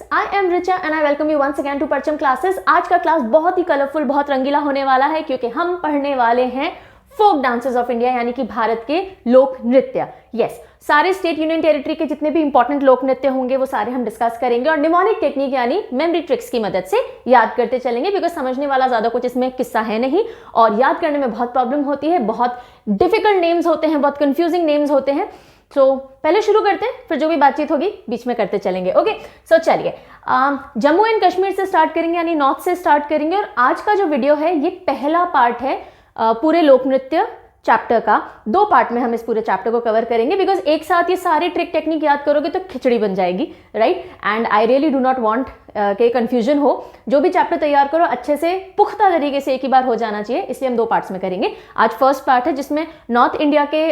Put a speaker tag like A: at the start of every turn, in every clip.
A: Students, I am Richa and I welcome you once again to Parcham classes. आज का class बहुत ही colourful, बहुत रंगीला होने वाला है क्योंकि हम पढ़ने वाले हैं फोक डांसेस ऑफ इंडिया, यानी कि भारत के लोक नृत्य। यस, सारे स्टेट यूनियन टेरिटरी के जितने भी इंपॉर्टेंट लोक नृत्य होंगे वो सारे हम डिस्कस करेंगे और निमोनिक टेक्निक यानी मेमोरी ट्रिक्स की मदद से याद करते चलेंगे, बिकॉज समझने वाला ज्यादा कुछ इसमें किस्सा है नहीं और याद करने में बहुत प्रॉब्लम होती है। बहुत डिफिकल्ट नेम्स होते हैं, बहुत कंफ्यूजिंग नेम्स होते हैं। तो पहले शुरू करते हैं, फिर जो भी बातचीत होगी बीच में करते चलेंगे। ओके, सो चलिए जम्मू एंड कश्मीर से स्टार्ट करेंगे, यानी नॉर्थ से स्टार्ट करेंगे। और आज का जो वीडियो है ये पहला पार्ट है पूरे लोक नृत्य चैप्टर का। 2 पार्ट में हम इस पूरे चैप्टर को कवर करेंगे, बिकॉज एक साथ ये सारे ट्रिक टेक्निक याद करोगे तो खिचड़ी बन जाएगी, right. And I really do not want के कंफ्यूजन हो। जो भी चैप्टर तैयार करो अच्छे से पुख्ता तरीके से एक ही बार हो जाना चाहिए, इसलिए हम 2 पार्ट्स में करेंगे। आज फर्स्ट पार्ट है जिसमें नॉर्थ इंडिया के,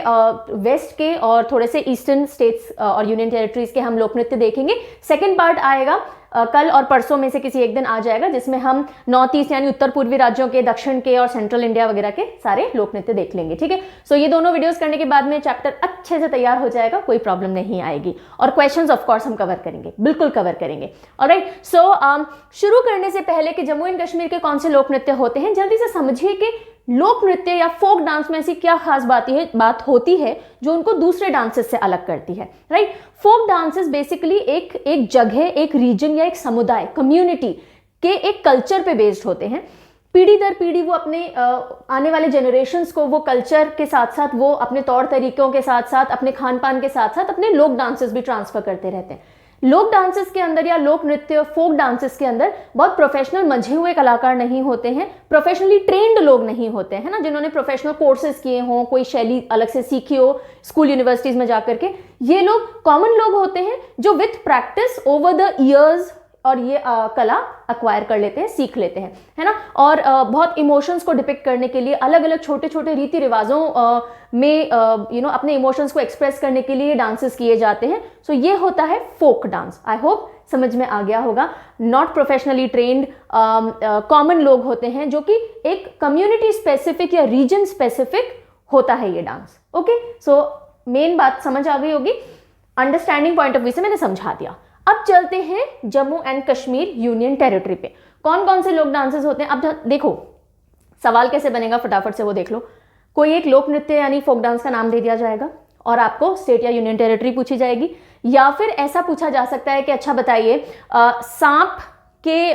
A: वेस्ट के और थोड़े से ईस्टर्न स्टेट्स और यूनियन टेरिटरीज के हम लोक नृत्य देखेंगे। सेकेंड पार्ट आएगा कल और परसों में से किसी एक दिन आ जाएगा, जिसमें हम नॉर्थ ईस्ट यानी उत्तर पूर्वी राज्यों के, दक्षिण के और सेंट्रल इंडिया वगैरह के सारे लोक नृत्य देख लेंगे। ठीक है, सो ये दोनों वीडियोस करने के बाद में चैप्टर अच्छे से तैयार हो जाएगा, कोई प्रॉब्लम नहीं आएगी। और क्वेश्चंस ऑफ कोर्स हम कवर करेंगे, बिल्कुल कवर करेंगे। ऑलराइट, सो शुरू करने से पहले कि जम्मू एंड कश्मीर के कौन से लोक नृत्य होते हैं, जल्दी से समझिए कि लोक नृत्य या फोक डांस में ऐसी क्या खास बात होती है जो उनको दूसरे डांसेस से अलग करती है, राइट। फोक डांसेस बेसिकली एक जगह, एक रीजन या एक समुदाय, कम्युनिटी के एक कल्चर पे बेस्ड होते हैं। पीढ़ी दर पीढ़ी वो अपने आने वाले जनरेशन्स को वो कल्चर के साथ साथ, वो अपने तौर तरीकों के साथ साथ, अपने खान पान के साथ साथ अपने लोक डांसेस भी ट्रांसफर करते रहते हैं। लोक डांसेस के अंदर या लोक नृत्य, फोक डांसेस के अंदर बहुत प्रोफेशनल मंझे हुए कलाकार नहीं होते हैं, प्रोफेशनली ट्रेंड लोग नहीं होते हैं ना, जिन्होंने प्रोफेशनल कोर्सेज किए हों, कोई शैली अलग से सीखी हो स्कूल यूनिवर्सिटीज में जाकर के। ये लोग कॉमन लोग होते हैं जो with practice over the years और ये कला अक्वायर कर लेते हैं, सीख लेते हैं, है ना। और बहुत इमोशंस को डिपिक्ट करने के लिए अलग अलग छोटे छोटे रीति रिवाजों में अपने इमोशंस को एक्सप्रेस करने के लिए डांसेस किए जाते हैं। सो ये होता है फोक डांस। आई होप समझ में आ गया होगा। नॉट प्रोफेशनली ट्रेंड, कॉमन लोग होते हैं जो कि एक कम्युनिटी स्पेसिफिक या रीजन स्पेसिफिक होता है ये डांस। ओके, सो मेन बात समझ आ गई होगी, अंडरस्टैंडिंग पॉइंट ऑफ व्यू से मैंने समझा दिया। अब चलते हैं Jammu and Kashmir union territory पे कौन कौन से लोक डांसेस होते हैं। अब देखो सवाल कैसे बनेगा, फटाफट से वो देख लो। कोई एक लोक नृत्य यानी फोक डांस का नाम दे दिया जाएगा और आपको स्टेट या यूनियन टेरिटरी पूछी जाएगी, या फिर ऐसा पूछा जा सकता है कि अच्छा बताइए सांप के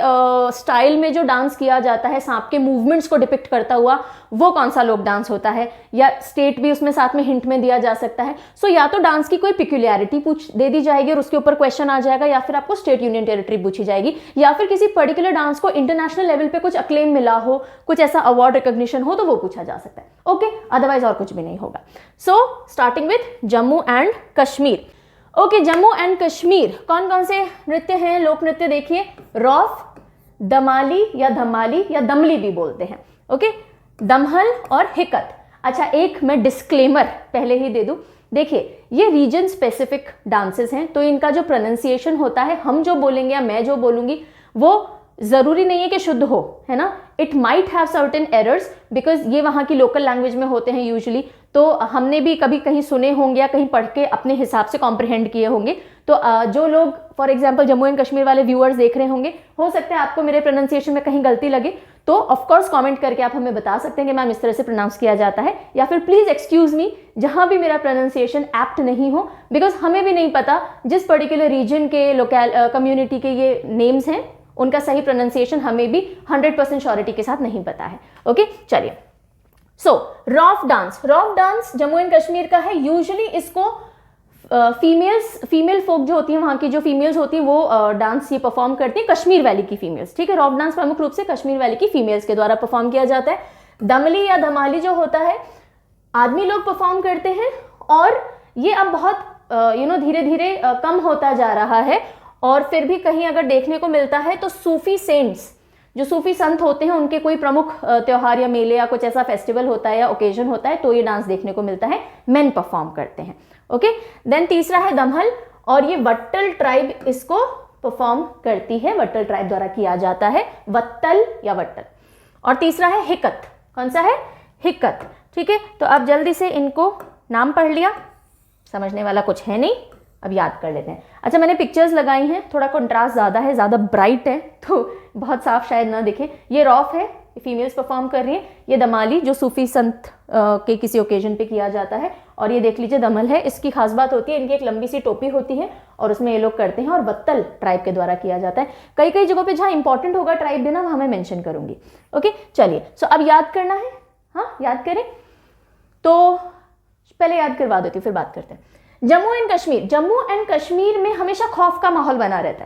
A: स्टाइल में जो डांस किया जाता है, सांप के मूवमेंट्स को डिपिक्ट करता हुआ, वो कौन सा लोक डांस होता है। या स्टेट भी उसमें साथ में हिंट में दिया जा सकता है। सो या तो डांस की कोई पिक्यूलियरिटी दे दी जाएगी और उसके ऊपर क्वेश्चन आ जाएगा, या फिर आपको स्टेट यूनियन टेरिटरी पूछी जाएगी, या फिर किसी पर्टिकुलर डांस को इंटरनेशनल लेवल पे कुछ अक्लेम मिला हो, कुछ ऐसा अवार्ड रिकॉग्निशन हो तो वो पूछा जा सकता है। ओके, अदरवाइज और कुछ भी नहीं होगा। So starting with Jammu and Kashmir. Okay, Jammu and Kashmir कौन कौन से नृत्य हैं, लोक नृत्य देखिए। रौफ, दमाली या धमाली या दमली भी बोलते हैं। ओके, दमहल और हिकत। अच्छा, एक मैं डिस्क्लेमर पहले ही दे दूं, देखिए ये रीजन स्पेसिफिक डांसेस हैं, तो इनका जो प्रोनाउंसिएशन होता है, हम जो बोलेंगे या मैं जो बोलूंगी वो जरूरी नहीं है कि शुद्ध हो, है ना। It might have certain errors because ये वहाँ की लोकल लैंग्वेज में होते हैं यूजुअली, तो हमने भी कभी कहीं सुने होंगे या कहीं पढ़ के अपने हिसाब से कॉम्प्रिहेंड किए होंगे। तो जो लोग for example Jammu and Kashmir वाले व्यूअर्स देख रहे होंगे, हो सकता है आपको मेरे प्रोनाउंसिएशन में कहीं गलती लगे, तो ऑफकोर्स कमेंट करके आप हमें बता सकते हैं कि मैम इस तरह से प्रोनाउंस किया जाता है, या फिर प्लीज एक्सक्यूज मी जहां भी मेरा प्रोनाउंसिएशन एप्ट नहीं हो, बिकॉज हमें भी नहीं पता जिस पर्टिकुलर रीजन के लोकल कम्युनिटी के ये नेम्स हैं उनका सही प्रोनाउंसिएशन हमें भी 100% श्योरिटी के साथ नहीं पता है। ओके, चलिए। So Rouf dance Jammu and Kashmir का है। यूजुअली इसको फीमेल फोक जो होती है, वहां की जो फीमेल्स होती हैं वो डांस ये परफॉर्म करती हैं, कश्मीर वैली की फीमेल्स। ठीक है, रॉफ डांस प्रमुख रूप से कश्मीर वैली की फीमेल्स के द्वारा परफॉर्म किया जाता है। दमली या धमाली जो होता है आदमी लोग परफॉर्म करते हैं, और ये अब बहुत धीरे धीरे कम होता जा रहा है। और फिर भी कहीं अगर देखने को मिलता है तो सूफी सेंट्स, जो सूफी संत होते हैं, उनके कोई प्रमुख त्योहार या मेले या कुछ ऐसा फेस्टिवल होता है या ओकेजन होता है, तो ये डांस देखने को मिलता है, मेन परफॉर्म करते हैं। ओके, देन तीसरा है दमहल, और ये वट्टल ट्राइब इसको परफॉर्म करती है, वट्टल ट्राइब द्वारा किया जाता है, वत्तल या वट्टल। और तीसरा है हिकत। कौन सा है? हिकत। ठीक है, तो अब जल्दी से इनको नाम पढ़ लिया, समझने वाला कुछ है नहीं, अब याद कर लेते हैं। अच्छा, मैंने पिक्चर्स लगाई हैं, थोड़ा कंट्रास्ट ज़्यादा है, ज़्यादा ब्राइट है तो बहुत साफ शायद ना दिखे। ये रौफ है, फीमेल्स परफॉर्म कर रही है। ये दमाली जो सूफी संत के किसी ओकेजन पे किया जाता है। और ये देख लीजिए दमल है। इसकी खास बात होती है, इनकी एक लंबी सी टोपी होती है और उसमें ये लोग करते हैं, और वत्तल ट्राइब के द्वारा किया जाता है। कई कई जगहों पे जहाँ इंपॉर्टेंट होगा ट्राइब देना, वहाँ मैं मेंशन करूंगी। ओके, चलिए। सो अब याद करना है, हाँ याद करें। तो पहले याद करवा देती हूँ, फिर बात करते हैं। जम्मू एंड कश्मीर, जम्मू एंड कश्मीर में हमेशा खौफ का माहौल बना रहता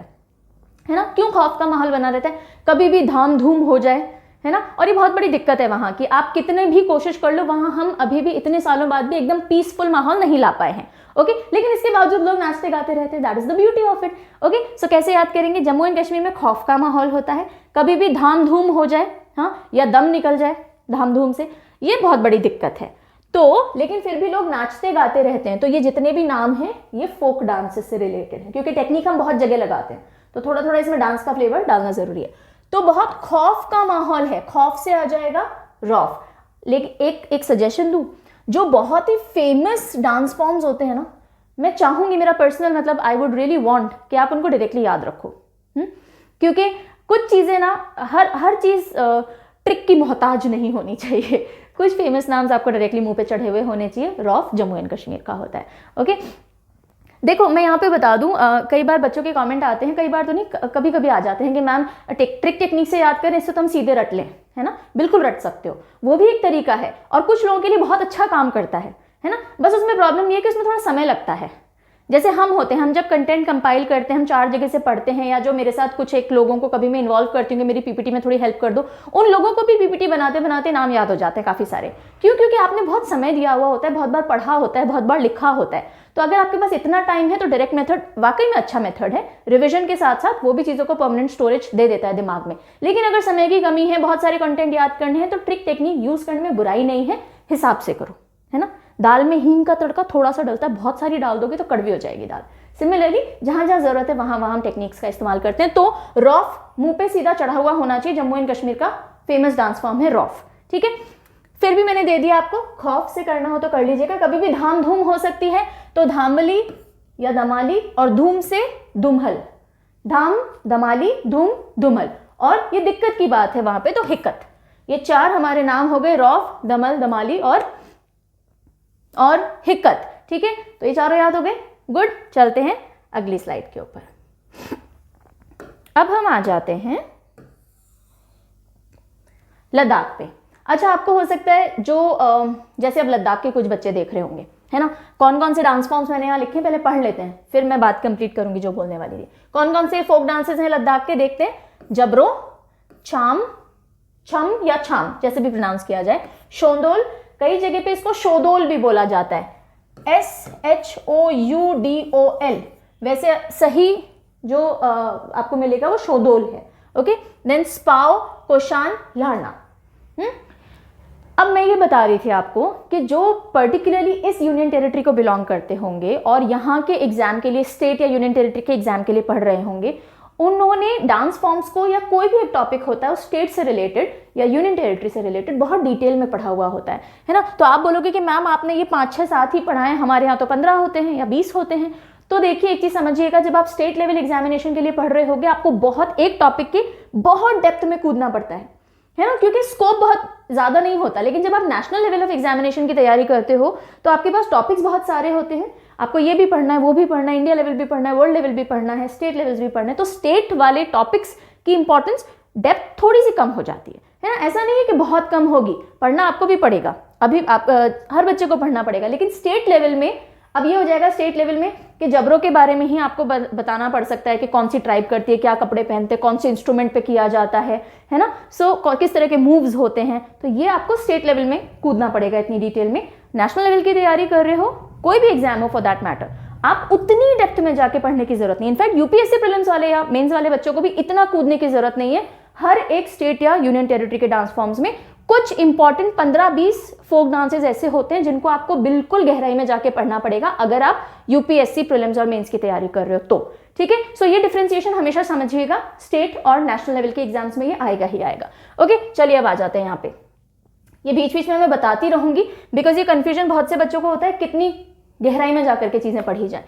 A: है ना। क्यों खौफ का माहौल बना रहता है? कभी भी धाम धूम हो जाए, है ना। और ये बहुत बड़ी दिक्कत है वहाँ की, आप कितने भी कोशिश कर लो, वहाँ हम अभी भी इतने सालों बाद भी एकदम पीसफुल माहौल नहीं ला पाए हैं। ओके, लेकिन इसके बावजूद लोग नाचते गाते रहते हैं। That is the beauty of it. Okay, so कैसे याद करेंगे? जम्मू एंड कश्मीर में खौफ का माहौल होता है, कभी भी धाम धूम हो जाए, हाँ, या दम निकल जाए धाम धूम से, ये बहुत बड़ी दिक्कत है। तो लेकिन फिर भी लोग नाचते गाते रहते हैं। तो ये जितने भी नाम हैं ये फोक डांसेस से रिलेटेड है, क्योंकि टेक्निक हम बहुत जगह लगाते हैं, तो थोड़ा थोड़ा इसमें डांस का फ्लेवर डालना जरूरी है। तो बहुत खौफ का माहौल है, खौफ से आ जाएगा रौफ। लेकिन एक सजेशन दूं, जो बहुत ही फेमस डांस फॉर्म्स होते हैं ना, मैं चाहूंगी, मेरा पर्सनल मतलब आई वुड रियली वांट कि आप उनको डायरेक्टली याद रखो। क्योंकि कुछ चीजें ना, हर चीज ट्रिक की मोहताज नहीं होनी चाहिए। कुछ फेमस नाम्स आपको डायरेक्टली मुंह पे चढ़े हुए होने चाहिए। रौफ जम्मू एंड कश्मीर का होता है। ओके, देखो मैं यहाँ पे बता दूं, कई बार बच्चों के कमेंट आते हैं, कई बार तो नहीं, कभी कभी आ जाते हैं कि मैम ट्रिक टेक्निक से याद करें, इससे तो हम सीधे रट लें, है ना। बिल्कुल रट सकते हो, वो भी एक तरीका है, और कुछ लोगों के लिए बहुत अच्छा काम करता है ना। बस उसमें प्रॉब्लम ये है कि उसमें थोड़ा समय लगता है। जैसे हम होते हैं, हम जब कंटेंट कंपाइल करते हैं, हम 4 जगह से पढ़ते हैं, या जो मेरे साथ कुछ एक लोगों को कभी मैं इन्वॉल्व करती हूँ कि मेरी पीपीटी में थोड़ी हेल्प कर दो, उन लोगों को भी पीपीटी बनाते बनाते नाम याद हो जाते हैं काफ़ी सारे। क्यों? क्योंकि आपने बहुत समय दिया हुआ होता है, बहुत बार पढ़ा होता है, बहुत बार लिखा होता है। तो अगर आपके पास इतना टाइम है तो डायरेक्ट मेथड वाकई में अच्छा मेथड है। रिविजन के साथ साथ वो भी चीज़ों को परमानेंट स्टोरेज दे देता है दिमाग में। लेकिन अगर समय की कमी है, बहुत सारे कंटेंट याद करने हैं, तो ट्रिक टेक्निक यूज करने में बुराई नहीं है, हिसाब से करो, है ना। दाल में हींग का तड़का थोड़ा सा डलता है, बहुत सारी डाल दोगे तो कड़वी हो जाएगी दाल। सिमिलरली जहां जहां जरूरत है वहां वहां हम टेक्निक्स का इस्तेमाल करते हैं। तो रौफ मुंह पे सीधा चढ़ा हुआ होना चाहिए। जम्मू एंड कश्मीर का फेमस डांस फॉर्म है रौफ। ठीक है, फिर भी मैंने दे दिया आपको, खौफ से करना हो तो कर लीजिएगा। कभी भी धाम धूम हो सकती है, तो धामली या दमाली, और धूम से दुमहल, धाम दमाली धूम दुमहल। और ये दिक्कत की बात है वहां पे तो हिक्कत। ये 4 हमारे नाम हो गए, रौफ, दमल, दमाली और हिक्कत। ठीक है, तो ये चारों याद हो गए। गुड, चलते हैं अगली स्लाइड के ऊपर। अब हम आ जाते हैं लद्दाख पे। अच्छा, आपको हो सकता है जो जैसे अब लद्दाख के कुछ बच्चे देख रहे होंगे, है ना। कौन कौन से डांस फॉर्म्स मैंने यहाँ लिखे, पहले पढ़ लेते हैं, फिर मैं बात कंप्लीट करूंगी जो बोलने वाली थी। कौन कौन से फोक डांसेस हैं लद्दाख के, देखते हैं। जबरो, छाम, छम या छाम जैसे भी प्रोनाउंस किया जाए, शोंदोल, कई जगह पे इसको शोदोल भी बोला जाता है, SHOUDOL। वैसे सही जो आपको मिलेगा वो शोदोल है। Okay, then Spao, Koshan, Larna. अब मैं ये बता रही थी आपको कि जो पर्टिकुलरली इस यूनियन टेरिटरी को बिलोंग करते होंगे और यहाँ के एग्जाम के लिए, स्टेट या यूनियन टेरिटरी के एग्जाम के लिए पढ़ रहे होंगे, उन्होंने डांस फॉर्म्स को, या कोई भी एक टॉपिक होता है उस स्टेट से रिलेटेड या यूनियन टेरिटरी से रिलेटेड, बहुत डिटेल में पढ़ा हुआ होता है ना। तो आप बोलोगे कि मैम आपने ये 5, 6, 7 ही पढ़ाए, हमारे यहाँ तो 15 होते हैं या 20 होते हैं। तो देखिए एक चीज समझिएगा, जब आप स्टेट लेवल एग्जामिनेशन के लिए पढ़ रहे होगे, आपको बहुत एक टॉपिक के बहुत डेप्थ में कूदना पड़ता है ना, क्योंकि स्कोप बहुत ज्यादा नहीं होता। लेकिन जब आप नेशनल लेवल ऑफ एग्जामिनेशन की तैयारी करते हो तो आपके पास टॉपिक्स बहुत सारे होते हैं, आपको ये भी पढ़ना है, वो भी पढ़ना है, इंडिया लेवल भी पढ़ना है, वर्ल्ड लेवल भी पढ़ना है, स्टेट लेवल्स भी पढ़ना है। तो स्टेट वाले टॉपिक्स की इंपॉर्टेंस, डेप्थ थोड़ी सी कम हो जाती है ना। ऐसा नहीं है कि बहुत कम होगी, पढ़ना आपको भी पड़ेगा, अभी आप हर बच्चे को पढ़ना पड़ेगा। लेकिन स्टेट लेवल में अब ये हो जाएगा, स्टेट लेवल में कि जबरों के बारे में ही आपको बताना पड़ सकता है कि कौन सी ट्राइब करती है, क्या कपड़े पहनते हैं, कौन से इंस्ट्रूमेंट पे किया जाता है ना। सो किस तरह के मूव्स होते हैं, तो ये आपको स्टेट लेवल में कूदना पड़ेगा इतनी डिटेल में। नेशनल लेवल की तैयारी कर रहे हो, कोई भी एग्जाम हो फॉर दैट मैटर, आप उतनी डेप्थ में जाके पढ़ने की जरूरत नहीं। इनफैक्ट यूपीएससी प्रीलिम्स वाले या मेंस वाले बच्चों को भी इतना कूदने की जरूरत नहीं है। हर एक स्टेट या यूनियन टेरिटरी के डांस फॉर्म्स में कुछ इंपॉर्टेंट 15-20 फोक डांसेस ऐसे होते हैं जिनको आपको बिल्कुल गहराई में जाके पढ़ना पड़ेगा अगर आप यूपीएससी प्रीलिम्स और मेंस की तैयारी कर रहे हो तो। ठीक है, सो ये डिफरेंशिएशन हमेशा समझिएगा, स्टेट और नेशनल लेवल के एग्जाम्स में ये आएगा ही आएगा। ओके, चलिए अब आ जाते हैं यहाँ पे। ये बीच बीच में मैं बताती रहूंगी बिकॉज ये कंफ्यूजन बहुत से बच्चों को होता है, कितनी गहराई में जाकर के चीजें पढ़ी जाए।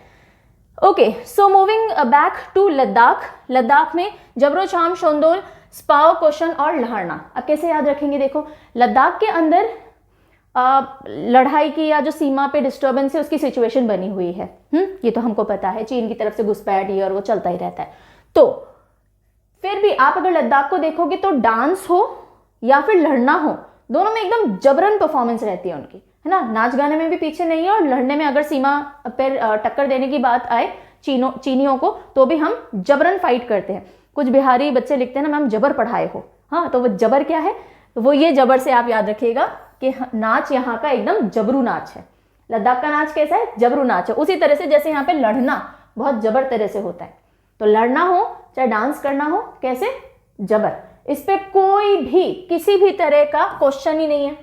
A: Okay, so moving back to Ladakh. Ladakh में जबरो, चाम, शोंदोल, स्पाओ, कोशन और लहरना। अब कैसे याद रखेंगे? देखो, लद्दाख के अंदर लड़ाई की या जो सीमा पे डिस्टर्बेंस है उसकी सिचुएशन बनी हुई है। ये तो हमको पता है, चीन की तरफ से घुसपैठ ये और वो चलता ही रहता है। तो फिर भी आप अगर लद्दाख को देखोगे तो डांस हो या फिर लड़ना हो, दोनों में एकदम जबरन परफॉर्मेंस रहती है उनकी, है ना। नाच गाने में भी पीछे नहीं है, और लड़ने में अगर सीमा पर टक्कर देने की बात आए चीनियों को, तो भी हम जबरन फाइट करते हैं। कुछ बिहारी बच्चे लिखते हैं ना, मैम जबर पढ़ाए हो। हाँ, तो वो जबर क्या है? वो ये जबर से आप याद रखिएगा कि नाच यहाँ का एकदम जबरू नाच है। लद्दाख का नाच कैसा है? जबरू नाच है। उसी तरह से जैसे यहाँ पे लड़ना बहुत जबर तरह से होता है, तो लड़ना हो चाहे डांस करना हो, कैसे? जबर। इस पे कोई भी किसी भी तरह का क्वेश्चन ही नहीं है,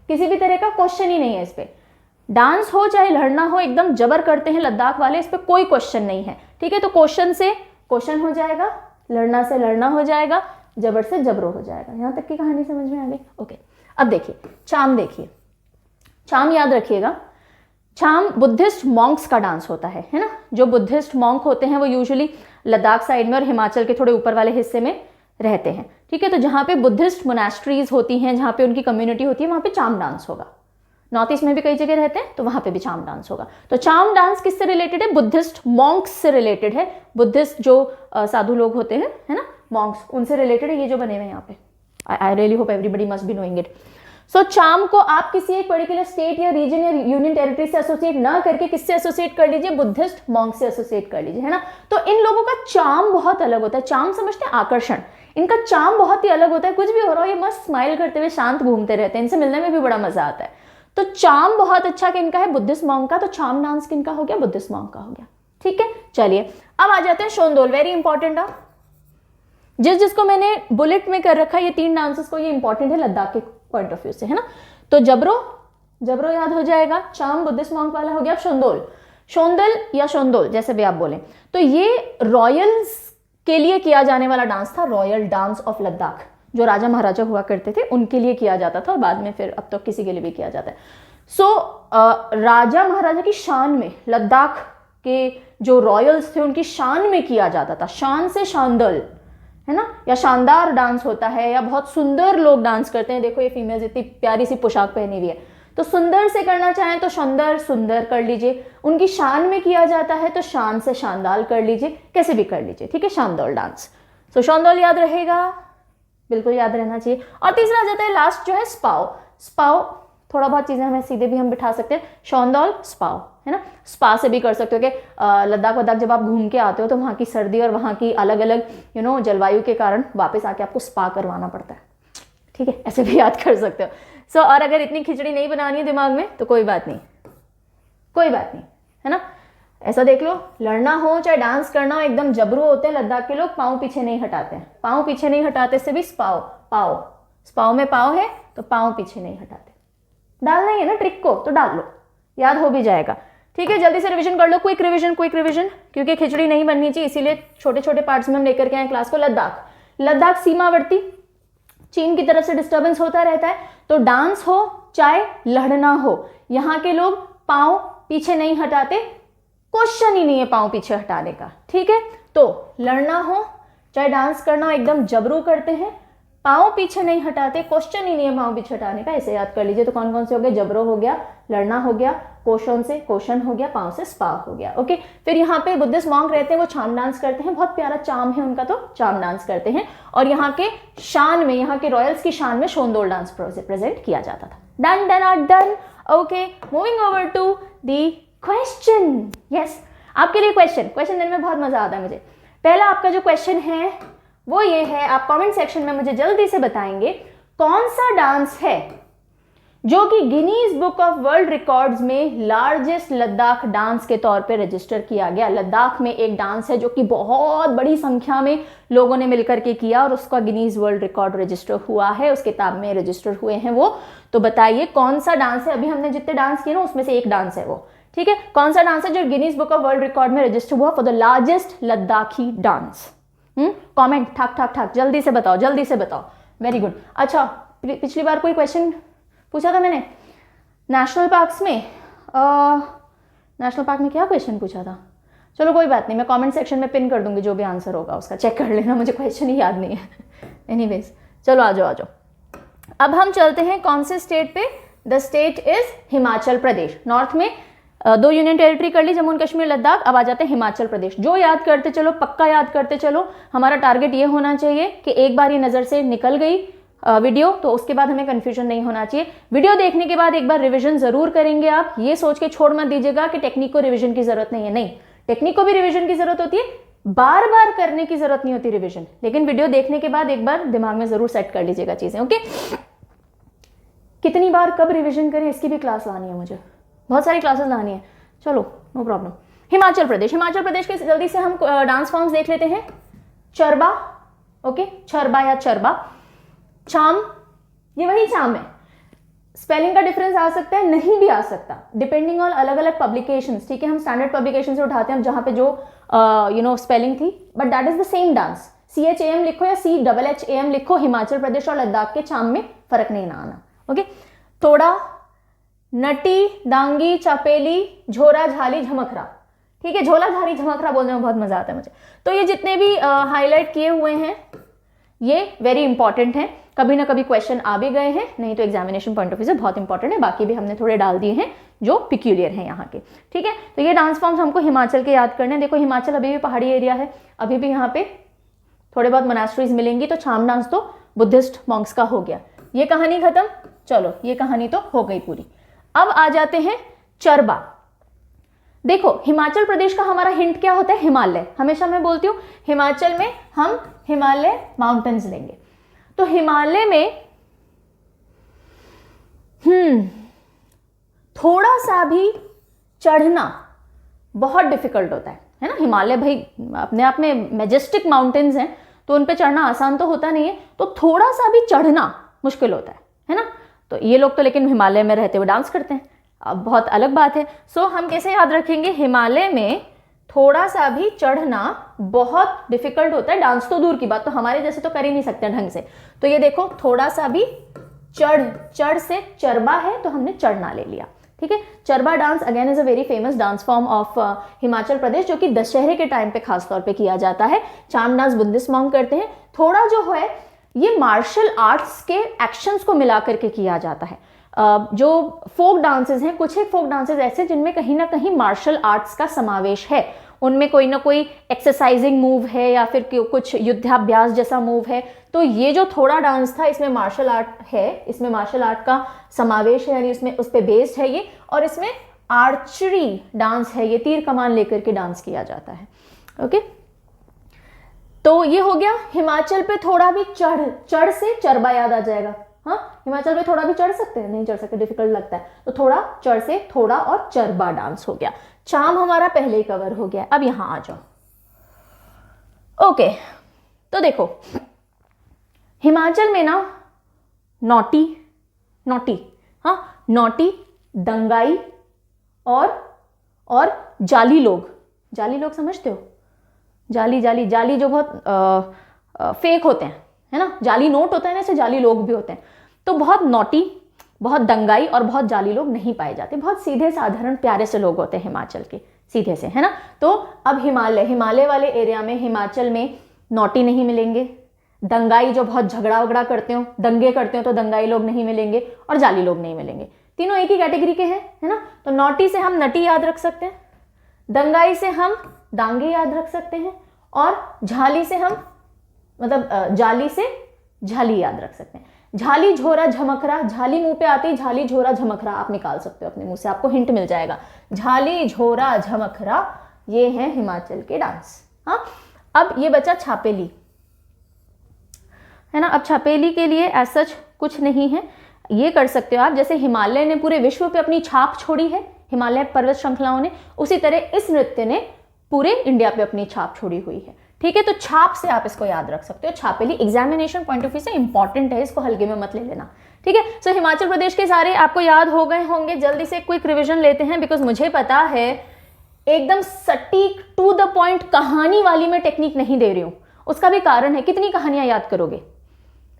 A: किसी भी तरह का क्वेश्चन ही नहीं है इस पे। डांस हो चाहे लड़ना हो, एकदम जबर करते हैं लद्दाख वाले, इस पे कोई क्वेश्चन नहीं है। ठीक है, तो क्वेश्चन से क्वेश्चन हो जाएगा, लड़ना से लड़ना हो जाएगा, जबर से जबरो हो जाएगा। यहां तक की कहानी समझ में आ गई? ओके, अब देखिए चाम। देखिए चाम याद रखिएगा, चाम बुद्धिस्ट मॉन्क्स का डांस होता है ना। जो बुद्धिस्ट मॉन्क होते हैं वो यूजुअली लद्दाख साइड में और हिमाचल के थोड़े ऊपर वाले हिस्से में रहते हैं। ठीक है, तो जहाँ पे बुद्धिस्ट मोनास्ट्रीज होती हैं, जहाँ पे उनकी कम्युनिटी होती है, वहाँ पे चाम डांस होगा। नॉर्थ ईस्ट में भी कई जगह रहते हैं, तो वहाँ पे भी चाम डांस होगा। तो चाम डांस किससे रिलेटेड है? बुद्धिस्ट मॉन्क्स से रिलेटेड है। बुद्धिस्ट जो साधु लोग होते हैं, है ना, मॉन्क्स, उनसे रिलेटेड है ये जो बने हुए हैं यहाँ पे। I really hope everybody must be knowing it. So Cham को आप किसी एक पर्टिकुलर स्टेट या रीजन या यूनियन टेरिटरी से एसोसिएट ना करके किससे एसोसिएट कर लीजिए? बुद्धिस्ट मॉन्क से एसोसिएट कर लीजिए, है ना। तो इन लोगों का चाम बहुत अलग होता है। चाम समझते हैं आकर्षण, इनका चाम बहुत ही अलग होता है। कुछ भी हो रहा हो ये मस्त स्माइल करते हुए शांत घूमते रहते हैं, इनसे मिलने में भी बड़ा मजा आता है। तो चाम बहुत अच्छा किनका है? बुद्धिस्ट मॉन्क का। तो चाम डांस किनका हो गया? बुद्धिस्ट मॉन्क का हो गया। ठीक है, चलिए अब आ जाते हैं शोंदोल। वेरी इंपॉर्टेंट है, जिसको मैंने बुलेट में कर रखा है, ये 3 डांसेस को, ये इंपॉर्टेंट है लद्दाख के पॉइंट ऑफ व्यू से, है ना। तो जबरो याद हो जाएगा, चाम बुद्धिस्ट मॉन्क वाला हो गया। शोंदल या शोंदोल जैसे भी आप बोले, तो ये रॉयल्स के लिए किया जाने वाला डांस था, रॉयल डांस ऑफ लद्दाख। जो राजा महाराजा हुआ करते थे उनके लिए किया जाता था, और बाद में फिर अब तो किसी के लिए भी किया जाता है। राजा महाराजा की शान में, लद्दाख के जो रॉयल्स थे उनकी शान में किया जाता था। शान से शांदल, है ना, या शानदार डांस होता है, या बहुत सुंदर लोग डांस करते हैं। देखो ये फीमेल्स इतनी प्यारी सी पोशाक पहनी हुई है, तो सुंदर से करना चाहें तो सुंदर कर लीजिए। उनकी शान में किया जाता है तो शान से शानदार कर लीजिए, कैसे भी कर लीजिए। ठीक है, शानदार डांस। सो शानदार याद रहेगा, बिल्कुल याद रहना चाहिए। और तीसरा आ जाता है लास्ट जो है स्पाओ। थोड़ा बहुत चीजें हमें सीधे भी हम बिठा सकते हैं, शोंदोल स्पाओ, है ना। स्पा से भी कर सकते हो कि लद्दाख वद्दाख जब आप घूम के आते हो तो वहाँ की सर्दी और वहाँ की अलग अलग जलवायु के कारण वापस आके आपको स्पा करवाना पड़ता है। ठीक है, ऐसे भी याद कर सकते हो। और अगर इतनी खिचड़ी नहीं बनानी है दिमाग में तो कोई बात नहीं, है ना। ऐसा देख लो, लड़ना हो चाहे डांस करना हो, एकदम जबरू होते हैं लद्दाख के लोग, पाँव पीछे नहीं हटाते हैं। पाँव पीछे नहीं हटाते से भी स्पाओ में पाँव है तो पाँव पीछे नहीं हटाते। डालना ही है ना ट्रिक को, तो डाल लो, याद हो भी जाएगा। ठीक है, जल्दी से रिवीजन कर लो, क्विक रिवीजन, क्योंकि खिचड़ी नहीं बननी चाहिए, इसीलिए छोटे छोटे पार्ट्स में हम लेकर के आए क्लास को। लद्दाख सीमावर्ती, चीन की तरफ से डिस्टर्बेंस होता रहता है, तो डांस हो चाहे लड़ना हो, यहाँ के लोग पाँव पीछे नहीं हटाते, क्वेश्चन ही नहीं है पाँव पीछे हटाने का। ठीक है, तो लड़ना हो चाहे डांस करना हो, एकदम जबरू करते हैं, पाँव पीछे नहीं हटाते, क्वेश्चन ही नहीं है पाँव पीछे हटाने का। ऐसे याद कर लीजिए। तो कौन कौन से हो गए? जबरो हो गया, लड़ना हो गया, क्वेश्चन हो गया, पाँव से स्पा हो गया। ओके, फिर यहाँ पे बुद्धिस्ट मॉन्क रहते हैं, वो चाम डांस करते हैं, बहुत प्यारा चाम है उनका, तो चाम डांस करते हैं। और यहाँ के शान में, यहाँ के रॉयल्स की शान में शोंदोल डांस प्रेजेंट किया जाता था। Done. Okay, moving over to the question. Yes, आपके लिए क्वेश्चन देने में बहुत मजा आता है मुझे। पहला आपका जो क्वेश्चन है वो ये है, आप कमेंट सेक्शन में मुझे जल्दी से बताएंगे कौन सा डांस है जो कि Guinness book of world records में लार्जेस्ट लद्दाख डांस के तौर पे रजिस्टर किया गया। लद्दाख में एक डांस है जो कि बहुत बड़ी संख्या में लोगों ने मिलकर के किया और उसका गिनीज वर्ल्ड रिकॉर्ड रजिस्टर हुआ है, उस किताब में रजिस्टर हुए हैं वो। तो बताइए कौन सा डांस है? अभी हमने जितने डांस किए ना उसमें से एक डांस है वो। ठीक है, कौन सा डांस है जो Guinness book of world record में रजिस्टर हुआ for the largest Ladakhi dance? Comment ठक जल्दी से बताओ। Very good. अच्छा, पिछली बार कोई क्वेश्चन पूछा था मैंने नेशनल पार्क्स में, नेशनल पार्क में क्या क्वेश्चन पूछा था? चलो कोई बात नहीं, मैं कमेंट सेक्शन में पिन कर दूंगी जो भी आंसर होगा उसका, चेक कर लेना, मुझे क्वेश्चन ही याद नहीं है। एनीवेज चलो आ जाओ आ जाओ। अब हम चलते हैं कौन से स्टेट पे, the state is Himachal Pradesh. North में 2 यूनियन टेरिटरी कर ली, जम्मू एंड कश्मीर, लद्दाख। अब आ जाते हैं हिमाचल प्रदेश। जो याद करते चलो, पक्का याद करते चलो। हमारा टारगेट ये होना चाहिए कि एक बार ये नज़र से निकल गई वीडियो तो उसके बाद हमें कंफ्यूजन नहीं होना चाहिए। वीडियो देखने के बाद एक बार रिवीजन जरूर करेंगे आप, ये सोच के छोड़ मत दीजिएगा कि टेक्निक को रिवीजन की जरूरत नहीं है। नहीं, टेक्निक को भी रिवीजन की जरूरत होती है, बार बार करने की जरूरत नहीं होती रिवीजन, लेकिन वीडियो देखने के बाद एक बार दिमाग में जरूर सेट कर लीजिएगा चीजें। ओके, कितनी बार कब रिवीजन करें इसकी भी क्लास लानी है मुझे, बहुत सारी क्लासेस लानी है। चलो नो प्रॉब्लम। हिमाचल प्रदेश, हिमाचल प्रदेश के जल्दी से हम डांस फॉर्म्स देख लेते हैं। चरबा, ओके, चरबा या चरबा। चाम, ये वही चाम है। स्पेलिंग का डिफरेंस आ सकता है, नहीं भी आ सकता, डिपेंडिंग ऑन अलग अलग पब्लिकेशंस। ठीक है, हम स्टैंडर्ड पब्लिकेशन से उठाते हैं जहां पे जो स्पेलिंग थी, but that is the same dance. CHAM लिखो या CHHAM लिखो, हिमाचल प्रदेश और लद्दाख के चाम में फर्क नहीं ना आना। ओके, तोड़ा, नटी, डांगी, चापेली, झोरा, झाली, झमकरा। ठीक है, झोला, झाली, झमकरा बोलने में बहुत मजा आता है मुझे। तो ये जितने भी हाईलाइट किए हुए हैं ये वेरी इंपॉर्टेंट हैं, कभी ना कभी क्वेश्चन आ भी गए हैं, नहीं तो एग्जामिनेशन पॉइंट ऑफ व्यू से बहुत इंपॉर्टेंट है। बाकी भी हमने थोड़े डाल दिए हैं जो पिक्यूलियर हैं यहाँ के। ठीक है, तो ये डांस फॉर्म्स हमको हिमाचल के याद करने हैं। देखो हिमाचल अभी भी पहाड़ी एरिया है, अभी भी यहाँ पे थोड़े बहुत मोनास्ट्रीज मिलेंगी, तो छाम डांस तो बुद्धिस्ट मॉन्क्स का हो गया। ये कहानी खत्म, चलो ये कहानी तो हो गई पूरी। अब आ जाते हैं चरबा। देखो हिमाचल प्रदेश का हमारा हिंट क्या होता है, हिमालय। हमेशा मैं बोलती हूँ हिमाचल में हम हिमालय माउंटेन्स लेंगे, तो हिमालय में थोड़ा सा भी चढ़ना बहुत डिफिकल्ट होता है ना। हिमालय भाई अपने आप में मैजेस्टिक माउंटेन्स हैं, तो उन पे चढ़ना आसान तो होता नहीं है, तो थोड़ा सा भी चढ़ना मुश्किल होता है ना। तो ये लोग तो लेकिन हिमालय में रहते हुए डांस करते हैं, अब बहुत अलग बात है। सो हम कैसे याद रखेंगे, हिमालय में थोड़ा सा भी चढ़ना बहुत डिफिकल्ट होता है। डांस तो दूर की बात, तो हमारे जैसे तो कर ही नहीं सकते ढंग से। तो ये देखो थोड़ा सा भी चढ़ से चरबा है, तो हमने चढ़ना ले लिया। ठीक है, Charba dance again is a very famous dance form of Himachal Pradesh, जो कि दशहरे के टाइम पे खास तौर पे किया जाता है। चाम डांस बुद्धिस्ट मॉन्क करते हैं। थोड़ा जो है ये मार्शल आर्ट्स के एक्शंस को मिला करके किया जाता है। जो फोक डांसेस हैं, कुछ एक फोक डांसेस ऐसे जिनमें कहीं ना कहीं मार्शल आर्ट्स का समावेश है, उनमें कोई ना कोई एक्सरसाइजिंग मूव है या फिर कुछ युद्धाभ्यास जैसा मूव है। तो ये जो थोड़ा डांस था इसमें मार्शल आर्ट है, इसमें मार्शल आर्ट का समावेश है, यानी इसमें उस पर बेस्ड है ये। और इसमें आर्चरी डांस है, ये तीर कमान लेकर के डांस किया जाता है। ओके, तो ये हो गया। हिमाचल पे थोड़ा भी चढ़ से चरबा याद आ जाएगा। हाँ, हिमाचल पे थोड़ा भी चढ़ सकते हैं, नहीं चढ़ सकते, डिफिकल्ट लगता है, तो थोड़ा, चढ़ से थोड़ा और चरबा डांस हो गया। चाम हमारा पहले ही कवर हो गया। अब यहां आ जाओ। ओके, तो देखो हिमाचल में ना नौटी, हाँ नौटी, दंगाई और जाली लोग समझते हो, जाली जो बहुत फेक होते हैं, है ना। जाली नोट होता है ना, ऐसे जाली लोग भी होते हैं। तो बहुत नौटी, बहुत दंगाई और बहुत जाली लोग नहीं पाए जाते, बहुत सीधे साधारण प्यारे से लोग होते हैं हिमाचल के, सीधे से, है ना। तो अब हिमालय वाले एरिया में, हिमाचल में नौटी नहीं मिलेंगे, दंगाई जो बहुत झगड़ा वगड़ा करते हो, दंगे करते हो, तो दंगाई लोग नहीं मिलेंगे, और जाली लोग नहीं मिलेंगे। तीनों एक ही कैटेगरी के हैं, है ना। तो नौटी से हम नटी याद रख सकते हैं, दंगाई से हम दांगे याद रख सकते हैं, और झाली से हम जाली से झाली याद रख सकते हैं। झाली, झोरा, झमकरा, झाली मुंह पे आती, झाली, झोरा, झमकरा आप निकाल सकते हो अपने मुंह से, आपको हिंट मिल जाएगा। झाली, झोरा, झमकरा ये हैं हिमाचल के डांस। हाँ, अब ये बचा छापेली, है ना। अब छापेली के लिए एज सच कुछ नहीं है, ये कर सकते हो आप, जैसे हिमालय ने पूरे विश्व पे अपनी छाप छोड़ी है, हिमालय पर्वत श्रृंखलाओं ने, उसी तरह इस नृत्य ने पूरे इंडिया पे अपनी छाप छोड़ी हुई है। ठीक है, तो छाप से आप इसको याद रख सकते हो। छापेली एग्जामिनेशन पॉइंट ऑफ व्यू से इंपॉर्टेंट है, इसको हल्के में मत ले लेना। ठीक है, सो हिमाचल प्रदेश के सारे आपको याद हो गए होंगे। जल्दी से क्विक रिवीजन लेते हैं, बिकॉज मुझे पता है एकदम सटीक टू द पॉइंट कहानी वाली मैं टेक्निक नहीं दे रही हूं। उसका भी कारण है, कितनी कहानियां याद करोगे,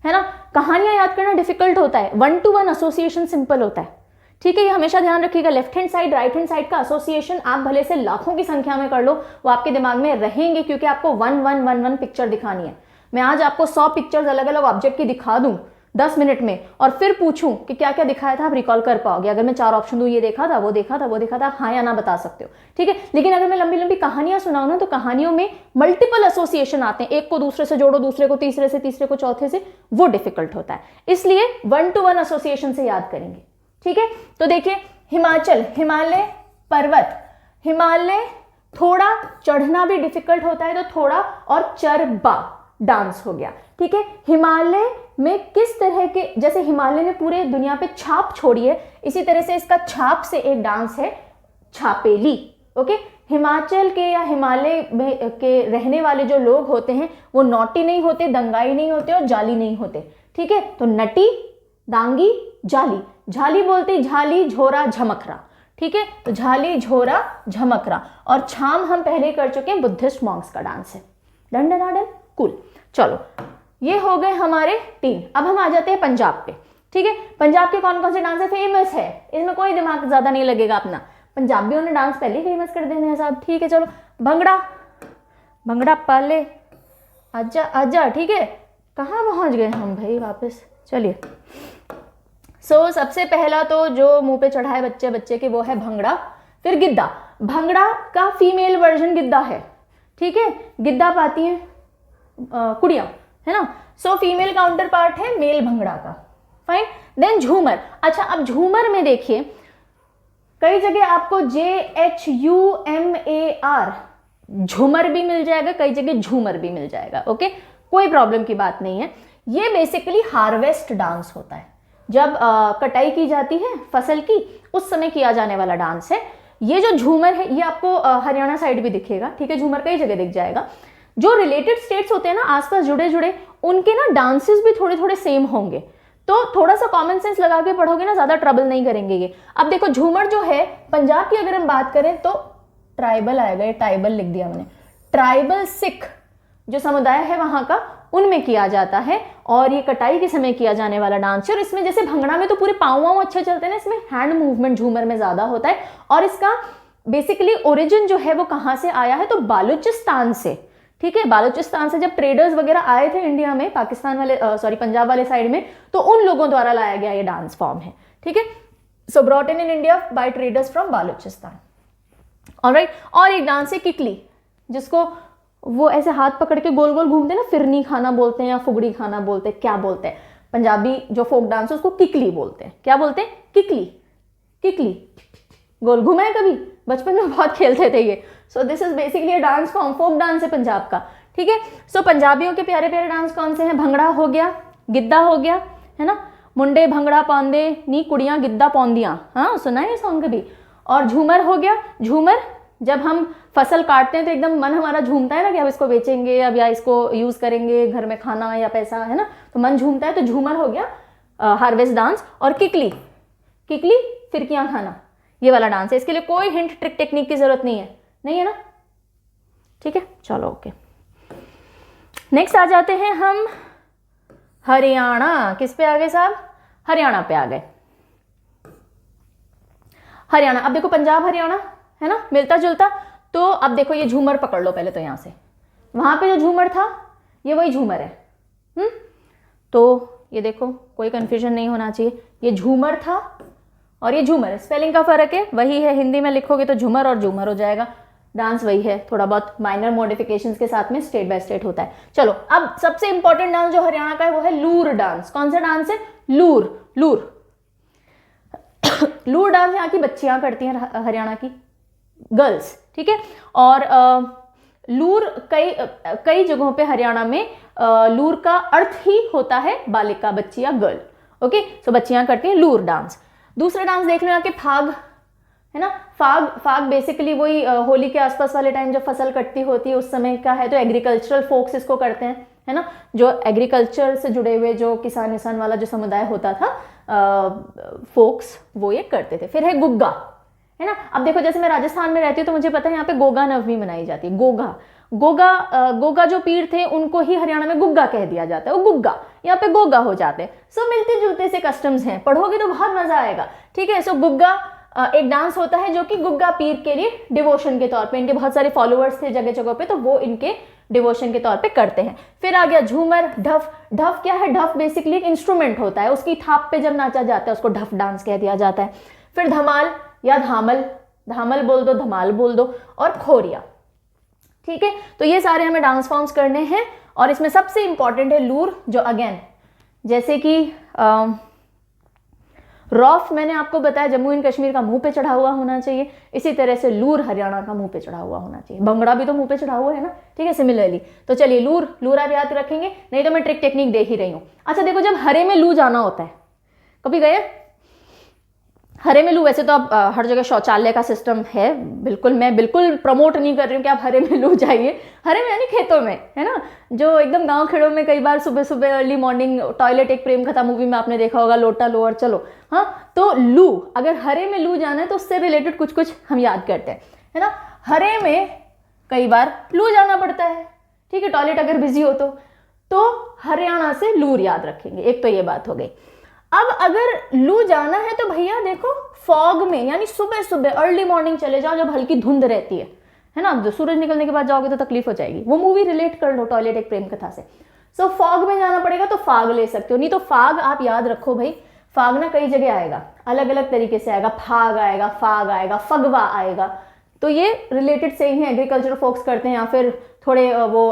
A: है ना। कहानियां याद करना डिफिकल्ट होता है, 1-to-1 एसोसिएशन सिंपल होता है। ठीक है, ये हमेशा ध्यान रखिएगा। Left hand side right hand side का एसोसिएशन आप भले से लाखों की संख्या में कर लो, वो आपके दिमाग में रहेंगे, क्योंकि आपको 1-1-1-1 पिक्चर दिखानी है। मैं आज आपको 100 पिक्चर्स अलग अलग ऑब्जेक्ट की दिखा दूं 10 मिनट में और फिर पूछूं कि क्या क्या दिखाया था, आप रिकॉल कर पाओगे? अगर मैं 4 ऑप्शन दूं, ये देखा था, वो देखा था, वो देखा था, आप हाँ या ना बता सकते हो, ठीक है। लेकिन अगर मैं लंबी लंबी कहानियां सुनाऊं ना, तो कहानियों में मल्टीपल एसोसिएशन आते हैं, एक को दूसरे से जोड़ो, दूसरे को तीसरे से, तीसरे को चौथे से, वो डिफिकल्ट होता है। इसलिए 1-to-1 एसोसिएशन से याद करेंगे, ठीक है। तो देखिए, हिमाचल, हिमालय पर्वत, हिमालय थोड़ा चढ़ना भी डिफिकल्ट होता है, तो थोड़ा, और चरबा डांस हो गया, ठीक है। हिमालय में किस तरह के, जैसे हिमालय ने पूरे दुनिया पे छाप छोड़ी है, इसी तरह से इसका छाप से एक डांस है छापेली, ओके। हिमाचल के या हिमालय में के रहने वाले जो लोग होते हैं वो नौटी नहीं होते, दंगाई नहीं होते और जाली नहीं होते, ठीक है। तो नटी, दांगी, जाली, झाली बोलते झाली, झोरा, झमकरा, ठीक है। तो झाली, झोरा, झमकरा, और छाम हम पहले कर चुके हैं, बुद्धिस्ट मॉन्क्स का डांस है। Done done done, cool. चलो, ये हो गए हमारे 3। अब हम आ जाते हैं पंजाब पे, ठीक है। पंजाब के कौन कौन से डांस है फेमस है, इसमें कोई दिमाग ज्यादा नहीं लगेगा अपना, पंजाबियों ने डांस पहले फेमस कर देने हैं साहब, ठीक है। चलो, भंगड़ा, भंगड़ा पाले, आजा आजा, ठीक है। कहाँ पहुंच गए हम भाई वापस, चलिए। सबसे पहला तो जो मुंह पे चढ़ा है बच्चे बच्चे के, वो है भंगड़ा। फिर गिद्दा, भंगड़ा का फीमेल वर्जन गिद्दा है, ठीक है। गिद्दा पाती हैं कुड़ियां, है ना। फीमेल काउंटर पार्ट है मेल भंगड़ा का, फाइन। देन झूमर। अच्छा, अब झूमर में देखिए, कई जगह आपको JHUMAR झूमर भी मिल जाएगा, कई जगह झूमर भी मिल जाएगा, ओके, कोई प्रॉब्लम की बात नहीं है। ये बेसिकली हार्वेस्ट डांस होता है, जब कटाई की जाती है फसल की, उस समय किया जाने वाला डांस है। ये जो झूमर है, ये आपको हरियाणा साइड भी दिखेगा, ठीक है। झूमर कई जगह दिख जाएगा। जो रिलेटेड स्टेट्स होते हैं ना, आसपास जुड़े जुड़े, उनके ना डांसेस भी थोड़े थोड़े सेम होंगे, तो थोड़ा सा कॉमन सेंस लगा के पढ़ोगे ना, ज्यादा ट्रबल नहीं करेंगे ये। अब देखो, झूमर जो है पंजाब की अगर हम बात करें तो ट्राइबल आएगा, ये ट्राइबल लिख दिया मैंने, ट्राइबल सिख जो समुदाय है वहां का, उनमें किया जाता है, और ये कटाई के समय किया जाने वाला डांस है। और इसमें जैसे भंगड़ा में तो पूरे पाँव अच्छे चलते हैं ना, इसमें हैंड मूवमेंट झूमर में ज्यादा होता है। और इसका बेसिकली ओरिजिन जो है वो कहां से आया है, तो बालूचिस्तान से, ठीक है। बालूचिस्तान से जब ट्रेडर्स वगैरह आए थे इंडिया में, पाकिस्तान वाले पंजाब वाले साइड में, तो उन लोगों द्वारा लाया गया ये डांस फॉर्म है, ठीक है। So brought in India by traders from Baluchistan, alright. और एक डांस है किकली, जिसको वो ऐसे हाथ पकड़ के गोल गोल घूमते हैं ना, फिरनी खाना बोलते हैं या फुगड़ी खाना बोलते हैं, क्या बोलते हैं, पंजाबी जो फोक डांस है उसको किकली बोलते हैं। क्या बोलते हैं? किकली, किकली। गोल घूमा है कभी? बचपन में बहुत खेलते थे ये। So this is basically a dance form, folk dance है पंजाब का, ठीक है। सो पंजाबियों के प्यारे प्यारे डांस कौन से हैं? भंगड़ा हो गया, गिद्दा हो गया, है ना, मुंडे भंगड़ा पाउंदे नी कुड़ियां गिद्दा पाउंदियां, हाँ सुना है ये सॉन्ग कभी। और झूमर हो गया, झूमर जब हम फसल काटते हैं तो एकदम मन हमारा झूमता है ना कि अब इसको बेचेंगे, अब या इसको यूज करेंगे घर में खाना या पैसा, है ना, तो मन झूमता है, तो झूमर हो गया हार्वेस्ट डांस। और किकली, किकली फिरकियां खाना, ये वाला डांस है। इसके लिए कोई हिंट ट्रिक टेक्निक की जरूरत नहीं है, नहीं है ना, ठीक है। चलो ओके, नेक्स्ट आ जाते हैं हम हरियाणा। किस पे आ गए साहब? हरियाणा पे आ गए। हरियाणा, अब देखो पंजाब हरियाणा है ना, मिलता जुलता। तो अब देखो ये झूमर पकड़ लो पहले, तो यहां से वहां पे जो झूमर था ये वही झूमर है। तो ये देखो, कोई कंफ्यूजन नहीं होना चाहिए, ये झूमर था और ये झूमर है, स्पेलिंग का फर्क है, वही है। हिंदी में लिखोगे तो झूमर और झूमर हो जाएगा, डांस वही है, थोड़ा बहुत माइनर मॉडिफिकेशंस के साथ में स्टेट बाय स्टेट होता है। चलो, अब सबसे इंपॉर्टेंट डांस जो हरियाणा का है वो है लूर डांस। कौन सा डांस है? लूर, लूर। लूर डांस यहाँ की बच्चियां करती हैं, हरियाणा की गर्ल्स, ठीक है। और लूर कई जगहों पे हरियाणा में लूर का अर्थ ही होता है बालिका, बच्ची या गर्ल, ओके। सो बच्चियां करती हैं लूर डांस। दूसरा डांस देख लो यहाँ के फाग, है ना, फाग। फाग बेसिकली वही होली के आसपास वाले टाइम जब फसल कटती होती है उस समय का है, तो एग्रीकल्चरल फोक्स इसको करते हैं, है ना, जो एग्रीकल्चर से जुड़े हुए जो किसान विसान वाला जो समुदाय होता था, फोक्स, वो ये करते थे। फिर है गुग्गा, है ना। अब देखो, जैसे मैं राजस्थान में रहती हूँ तो मुझे पता है यहाँ पे गोगा नवमी मनाई जाती है। गोगा, गोगा जो पीर थे उनको ही हरियाणा में गुग्गा कह दिया जाता है, वो गुग्गा, यहाँ पे गोगा हो जाते हैं। सो मिलते जुलते से कस्टम्स हैं, पढ़ोगे तो बहुत मजा आएगा, ठीक है। सो गुग्गा एक डांस होता है जो कि गुग्गा पीर के लिए डिवोशन के तौर पे, इनके बहुत सारे फॉलोअर्स थे जगह जगह पे, तो वो इनके डिवोशन के तौर पे करते हैं। फिर आ गया झूमर, ढफ। ढफ क्या है? ढफ बेसिकली एक इंस्ट्रूमेंट होता है, उसकी थाप पे जब नाचा जाता है उसको ढफ डांस कह दिया जाता है। फिर धमाल या धामल, धामल बोल दो, धमाल बोल दो, और खोरिया, ठीक है। तो ये सारे हमें डांस फॉर्म्स करने हैं, और इसमें सबसे इंपॉर्टेंट है लूर, जो अगेन जैसे कि रौफ मैंने आपको बताया जम्मू एंड कश्मीर का मुंह पे चढ़ा हुआ होना चाहिए, इसी तरह से लूर हरियाणा का मुंह पे चढ़ा हुआ होना चाहिए। भंगड़ा भी तो मुंह पे चढ़ा हुआ है ना, ठीक है, सिमिलरली। तो चलिए लूर आप याद रखेंगे, नहीं तो मैं ट्रिक टेक्निक दे ही रही हूँ। अच्छा देखो, जब हरे में लू जाना होता है, कभी गए हरे में लू? वैसे तो अब हर जगह शौचालय का सिस्टम है, बिल्कुल मैं बिल्कुल प्रमोट नहीं कर रही हूँ कि आप हरे में लू जाइए। हरे में यानी खेतों में, है ना, जो एकदम गांव खेड़ों में कई बार सुबह सुबह अर्ली मॉर्निंग टॉयलेट, एक प्रेम कथा मूवी में आपने देखा होगा, लोटा लो और चलो, हाँ। तो लू, अगर हरे में लू जाना है तो उससे रिलेटेड कुछ कुछ हम याद करते हैं, है ना। हरे में कई बार लू जाना पड़ता है, ठीक है, टॉयलेट अगर बिजी हो तो हरियाणा से लूर याद रखेंगे। एक तो ये बात हो गई। अब अगर लू जाना है तो भैया देखो फॉग में, यानी सुबह सुबह अर्ली मॉर्निंग चले जाओ जब हल्की धुंध रहती है ना। जो सूरज निकलने के बाद जाओगे तो तकलीफ हो जाएगी। वो मूवी रिलेट कर लो टॉयलेट एक प्रेम कथा से। सो फॉग में जाना पड़ेगा तो फाग ले सकते हो, नहीं तो फाग आप याद रखो भाई, फाग ना कई जगह आएगा, अलग अलग तरीके से आएगा, फाग आएगा, फाग आएगा, फगवा आएगा। तो ये रिलेटेड से ही है, एग्रीकल्चर फोक्स करते हैं या फिर थोड़े वो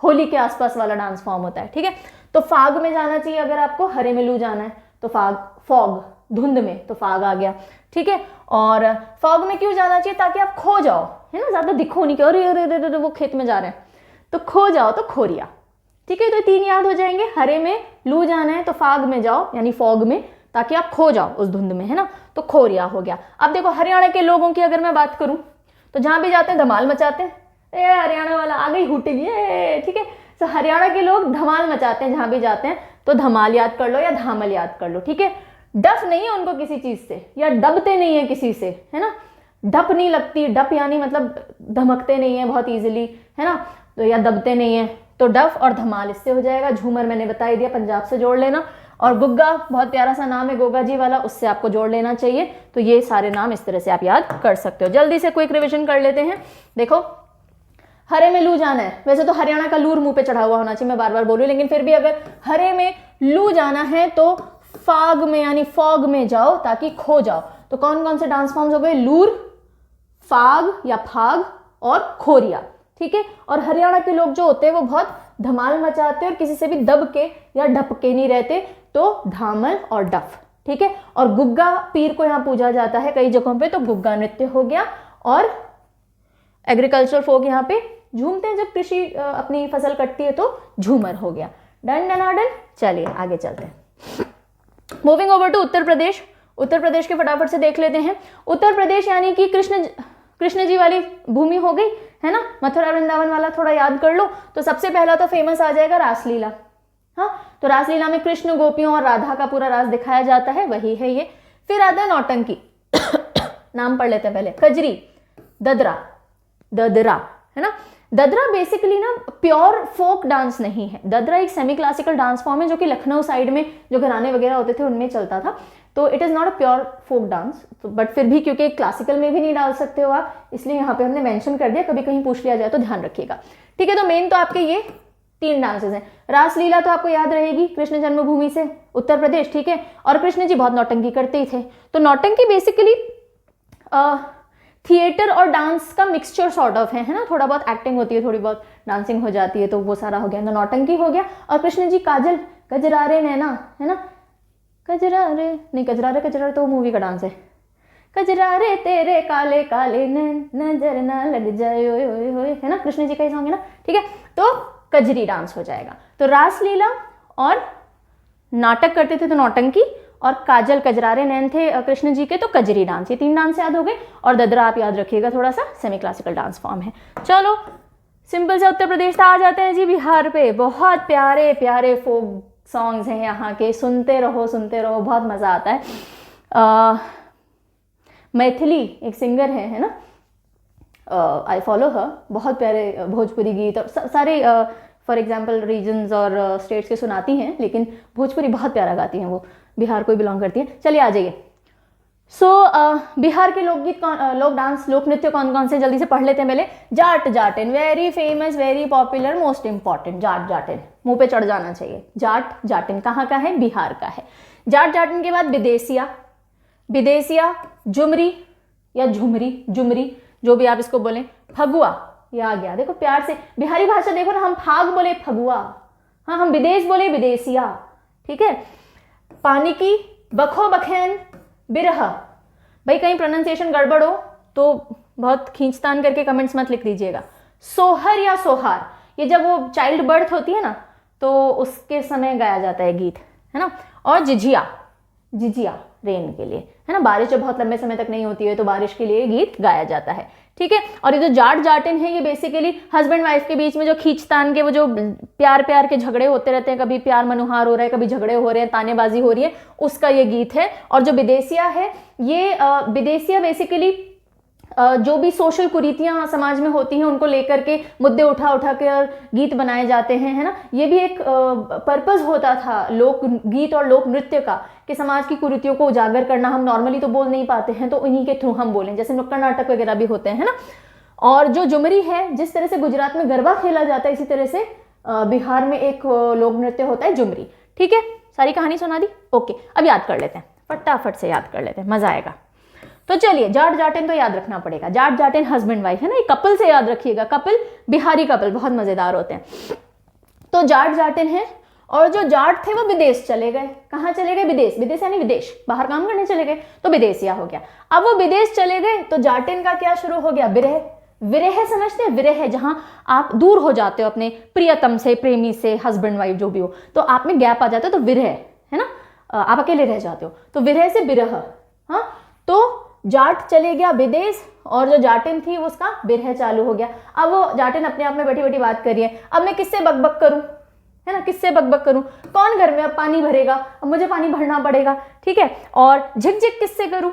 A: होली के आसपास वाला डांस फॉर्म होता है, ठीक है। तो फाग में जाना चाहिए अगर आपको हरे में लू जाना है तो फॉग, धुंध में तो फाग आ गया, ठीक है। और फॉग में क्यों जाना चाहिए? ताकि आप खो जाओ, है ना, ज्यादा दिखो नहीं कि अरे अरे अरे वो खेत में जा रहे हैं, तो खो जाओ तो खोरिया, ठीक है। तो तीन याद हो जाएंगे, हरे में लू जाना है तो फाग में जाओ यानी फॉग में, ताकि आप खो जाओ उस धुंध में, है ना, तो खोरिया हो गया। अब देखो हरियाणा के लोगों की अगर मैं बात करूं तो जहां भी जाते हैं धमाल मचाते हैं, ए हरियाणा वाला आ गई हुटिंग, ये ठीक है। तो हरियाणा के लोग धमाल मचाते हैं जहां भी जाते हैं, तो धमाल याद कर लो या धामल याद कर लो, ठीक है। डफ नहीं है उनको किसी चीज से, या डबते नहीं है किसी से, है ना, डप नहीं लगती, डप यानी मतलब धमकते नहीं है बहुत इजीली, है ना, तो या दबते नहीं है, तो डफ और धमाल इससे हो जाएगा। झूमर मैंने बता ही दिया, पंजाब से जोड़ लेना, और गुग्गा बहुत प्यारा सा नाम है गोगा जी वाला, उससे आपको जोड़ लेना चाहिए। तो ये सारे नाम इस तरह से आप याद कर सकते हो। जल्दी से क्विक रिविजन कर लेते हैं। देखो हरे में लू जाना है, वैसे तो हरियाणा का लूर मुंह पे चढ़ा हुआ होना चाहिए, मैं बार बार बोलूं, लेकिन फिर भी अगर हरे में लू जाना है तो फाग में यानी फॉग में जाओ ताकि खो जाओ। तो कौन कौन से डांस फॉर्म्स हो गए? लूर, फाग या फाग और खोरिया, ठीक है। और हरियाणा के लोग जो होते हैं वो बहुत धमाल मचाते हैं और किसी से भी दब के या ढपके नहीं रहते, तो धामल और डफ, ठीक है। और गुग्गा पीर को यहाँ पूजा जाता है कई जगहों पे, तो गुग्गा नृत्य हो गया। और एग्रीकल्चर फोक यहाँ पे झूमते हैं जब कृषि अपनी फसल कटती है, तो झूमर हो गया। Done done done. चलिए आगे चलते हैं। Moving over to Uttar Pradesh. Uttar Pradesh के फटाफट से देख लेते हैं। उत्तर प्रदेश यानी कि कृष्ण जी वाली भूमि हो गई, है ना, मथुरा वृंदावन वाला थोड़ा याद कर लो। तो सबसे पहला तो फेमस आ जाएगा रासलीला, हाँ, तो रासलीला में कृष्ण गोपियों और राधा का पूरा रास दिखाया जाता है, वही है ये। फिर आता है नौटंकी नाम पढ़ लेते हैं पहले। कजरी, ददरा, ददरा, है ना। ददरा बेसिकली ना प्योर फोक डांस नहीं है, ददरा एक सेमी क्लासिकल डांस फॉर्म है जो कि लखनऊ साइड में जो घराने वगैरह होते थे उनमें चलता था। तो it is not a pure folk dance, तो बट फिर भी क्योंकि क्लासिकल में भी नहीं डाल सकते हो आप, इसलिए यहाँ पे हमने मेंशन कर दिया, कभी कहीं पूछ लिया जाए तो ध्यान रखिएगा, ठीक है। तो मेन तो आपके ये तीन डांसेस हैं। रासलीला तो आपको याद रहेगी, कृष्ण जन्मभूमि से उत्तर प्रदेश, ठीक है। और कृष्ण जी बहुत नौटंकी करते ही थे, तो नौटंकी बेसिकली थिएटर और डांस का मिक्सचर सॉर्ट ऑफ है ना, थोड़ा बहुत एक्टिंग होती है, थोड़ी बहुत डांसिंग हो जाती है, तो वो सारा हो गया, तो नौटंकी हो गया। और कृष्ण जी काजल, कजरारे नैना, है ना, कजरारे नहीं, कजरारे कजरारे तो मूवी का डांस है। कजरारे तेरे काले काले नैन, नजर ना लग जाए ओए ओए ओए, है ना, कृष्ण जी का ही सॉन्ग है ना, ठीक है। तो कजरी डांस हो जाएगा। तो रासलीला और नाटक करते थे तो नौटंकी, और काजल कजरारे नैन थे कृष्ण जी के, तो कजरी डांस। ये तीन डांस याद हो गए। और ददरा आप याद रखिएगा, थोड़ा सा सेमी क्लासिकल डांस फॉर्म है। चलो सिंपल से उत्तर प्रदेश था, आ जाते हैं जी बिहार पे। बहुत प्यारे प्यारे फोक सॉन्ग्स हैं यहाँ के, सुनते रहो बहुत मज़ा आता है। मैथिली एक सिंगर है ना, आई फॉलो हर, बहुत प्यारे भोजपुरी गीत और सारे फॉर एग्जाम्पल रीजन्स और स्टेट्स के सुनाती हैं, लेकिन भोजपुरी बहुत प्यारा गाती हैं, वो बिहार को ही बिलोंग करती हैं। चलिए आ जाइए। बिहार के लोकगीत, लोक डांस, लोक नृत्य कौन कौन से, जल्दी से पढ़ लेते हैं पहले। Jat Jatin, very famous, very popular, most important. Jat Jatin मुंह पे चढ़ जाना चाहिए। जाट जाटिन कहाँ का है? बिहार का है। जाट जाटिन के बाद विदेशिया, विदेशिया, झुमरी या झुमरी, झुमरी जो भी आप इसको बोलें, फगुआ, ये आ गया। देखो प्यार से बिहारी भाषा देखो ना, हम फाग बोले फगुआ, हाँ हम विदेश बोले विदेशिया, ठीक है। पानी की, बखो बखेन, बिरह। भाई कहीं प्रोनाउंसिएशन गड़बड़ हो तो बहुत खींचतान करके कमेंट्स मत लिख दीजिएगा। सोहर या सोहार, ये जब वो चाइल्ड बर्थ होती है ना तो उसके समय गाया जाता है गीत, है ना। और जिजिया, जिजिया रेन के लिए, है ना, बारिश जब बहुत लंबे समय तक नहीं होती है तो बारिश के लिए गीत गाया जाता है, ठीक है। और ये जो जाट जाटिन है ये बेसिकली हस्बैंड वाइफ के बीच में जो खींचतान के वो जो प्यार प्यार के झगड़े होते रहते हैं, कभी प्यार मनुहार हो रहा है, कभी झगड़े हो रहे हैं, तानेबाजी हो रही है, उसका ये गीत है। और जो विदेशिया है, ये विदेशिया बेसिकली जो भी सोशल कुरीतियां समाज में होती हैं उनको लेकर के मुद्दे उठा उठा कर गीत बनाए जाते हैं, है ना। ये भी एक पर्पस होता था लोक गीत और लोक नृत्य का, कि समाज की कुरीतियों को उजागर करना। हम नॉर्मली तो बोल नहीं पाते हैं तो इन्हीं के थ्रू हम बोलें, जैसे नुक्कड़ नाटक वगैरह भी होते हैं, है ना। और जो झुमरी है, जिस तरह से गुजरात में गरबा खेला जाता है इसी तरह से बिहार में एक लोक नृत्य होता है झुमरी, ठीक है। सारी कहानी सुना दी, ओके। अब याद कर लेते हैं, फटाफट से याद कर लेते हैं, मजा आएगा। तो चलिए, जाट जाटिन तो याद रखना पड़ेगा। जाट जाटिन हस्बैंड वाइफ है ना, ये कपल से याद रखिएगा, कपल बिहारी कपल बहुत मजेदार होते हैं। तो जाट जाटिन है, और जो जाट थे वो विदेश चले गए। कहाँ चले गए? विदेश, विदेश यानी विदेश, बाहर काम करने चले गए, तो विदेशिया हो गया। अब वो विदेश चले गए तो जाटिन का क्या शुरू हो गया? विरह। विरह समझते हैं? विरह है जहां आप दूर हो जाते हो अपने प्रियतम से, प्रेमी से, हस्बैंड वाइफ जो भी हो, तो आप में गैप आ जाता है, तो विरह है ना, आप अकेले रह जाते हो, तो विरह से विरह। हाँ, तो जाट चले गया विदेश और जो जाटिन थी उसका विरह चालू हो गया। अब वो जाटिन अपने आप में बैठी बैठी बात कर रही है, अब मैं किससे बकबक करूं, है ना, किससे बकबक करूं, कौन घर में अब पानी भरेगा, अब मुझे पानी भरना पड़ेगा, ठीक है। और झिकझिक किससे करूं,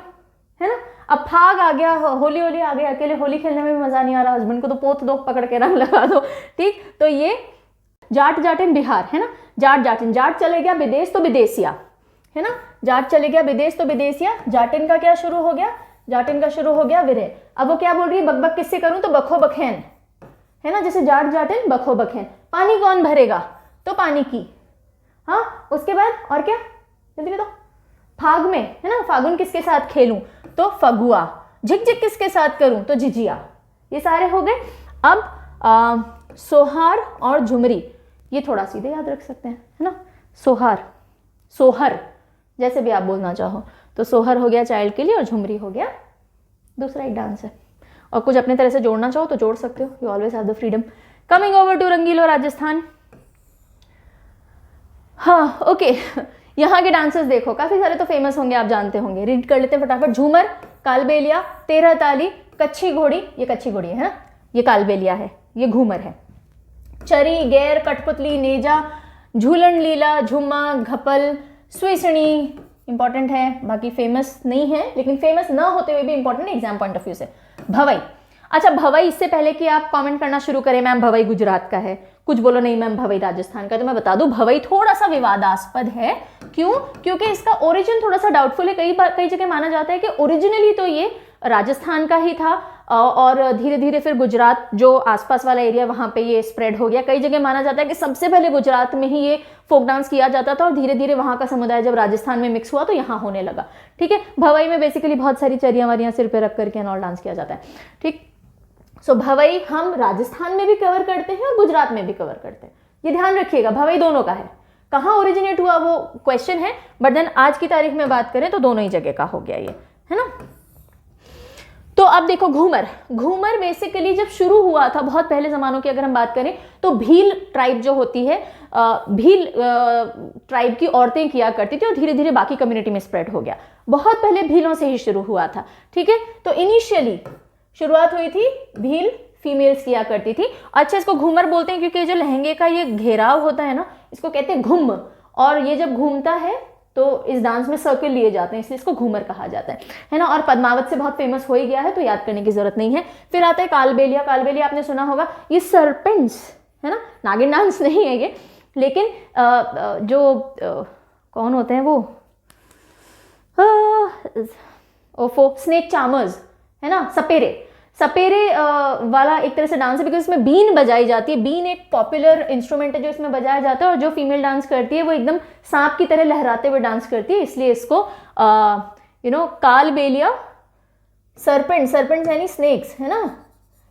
A: है ना। अब फाग आ गया, होली होली आ गया, अकेले होली खेलने में भी मजा नहीं आ रहा, हस्बैंड को तो पोत दो, पकड़ के रंग लगा दो, ठीक। तो ये जाट जाटिन बिहार है ना। जाट जाटिन, जाट चले गया विदेश तो विदेशिया, है ना। जाट चले गया विदेश तो विदेशिया। जाटिन का क्या शुरू हो गया? जाटिन का शुरू हो गया विरह। अब वो क्या बोल रही है? बकबक किससे करूं, तो बखो बखेन, है ना, जैसे जाट जाटिन बखो बखेन। पानी कौन भरेगा, तो पानी की। हाँ, उसके बाद और क्या, जल्दी बताओ। फाग में, है ना, फागुन किसके साथ खेलूं, तो फगुआ। झिकझिक किसके साथ करूं, तो झिझिया। ये सारे हो गए। अब सोहार और झुमरी, ये थोड़ा सीधे याद रख सकते हैं, है ना। सोहार, सोहर, जैसे भी आप बोलना चाहो, तो सोहर हो गया चाइल्ड के लिए और झुमरी हो गया दूसरा एक डांस है। और कुछ अपने तरह से जोड़ना चाहो तो जोड़ सकते हो, you always have the freedom. Coming over to Rangilo Rajasthan. हाँ, ओके, यहाँ के डांसेस देखो, काफी सारे तो फेमस होंगे, आप जानते होंगे, रीड कर लेते हैं फटाफट। झूमर, कालबेलिया, तेरह ताली, कच्ची घोड़ी, ये कच्ची घोड़ी है ना, ये कालबेलिया है, ये घूमर है। चरी, गैर, कठपुतली, नेजा, झूलन लीला, झुम्मा, घपल, स्विसणी इंपॉर्टेंट है, बाकी फेमस नहीं है, लेकिन फेमस ना होते हुए भी इंपॉर्टेंट है एग्जाम पॉइंट ऑफ व्यू से। भवई, अच्छा भवई, इससे पहले कि आप कमेंट करना शुरू करें मैम भवई गुजरात का है, कुछ बोलो नहीं मैम भवई राजस्थान का, तो मैं बता दूं भवई थोड़ा सा विवादास्पद है। क्यों? क्योंकि इसका ओरिजिन थोड़ा सा डाउटफुल है। कई जगह माना जाता है कि ओरिजिनली तो ये राजस्थान का ही था और धीरे धीरे फिर गुजरात जो आसपास वाला एरिया वहां पे ये स्प्रेड हो गया। कई जगह माना जाता है कि सबसे पहले गुजरात में ही ये फोक डांस किया जाता था और धीरे धीरे वहां का समुदाय जब राजस्थान में मिक्स हुआ तो यहाँ होने लगा, ठीक है। भवई में बेसिकली बहुत सारी चरियां वरियां सिर पे रख करके और डांस किया जाता है, ठीक। सो भवई हम राजस्थान में भी कवर करते हैं और गुजरात में भी कवर करते हैं, ये ध्यान रखिएगा। भवई दोनों का है, कहाँ ओरिजिनेट हुआ वो क्वेश्चन है, बट देन आज की तारीख में बात करें तो दोनों ही जगह का हो गया ये, है ना। तो अब देखो घूमर, घूमर बेसिकली जब शुरू हुआ था बहुत पहले जमानों की अगर हम बात करें तो भील ट्राइब जो होती है, भील ट्राइब की औरतें किया करती थी और धीरे धीरे बाकी कम्युनिटी में स्प्रेड हो गया। बहुत पहले भीलों से ही शुरू हुआ था, ठीक है। तो इनिशियली शुरुआत हुई थी भील फीमेल्स किया करती थी। अच्छा, इसको घूमर बोलते हैं क्योंकि जो लहंगे का ये घेराव होता है ना, इसको कहते हैं घुम, और ये जब घूमता है तो इस डांस में सर्किल लिए जाते हैं, इसलिए इसको घूमर कहा जाता है ना। और पद्मावत से बहुत फेमस हो ही गया है, तो याद करने की जरूरत नहीं है। फिर आता है कालबेलिया। कालबेलिया आपने सुना होगा, ये सर्पेंट्स है ना, नागिन डांस नहीं है ये, लेकिन कौन होते हैं वो, ओफो, स्नेक चार्मर्स है ना, सपेरे वाला एक तरह से डांस है, बिकॉज इसमें बीन बजाई जाती है। बीन एक पॉपुलर इंस्ट्रूमेंट है जो इसमें बजाया जाता है, और जो फीमेल डांस करती है वो एकदम सांप की तरह लहराते हुए डांस करती है, इसलिए इसको कालबेलिया, सर्पेंट्स यानी स्नेक्स है ना,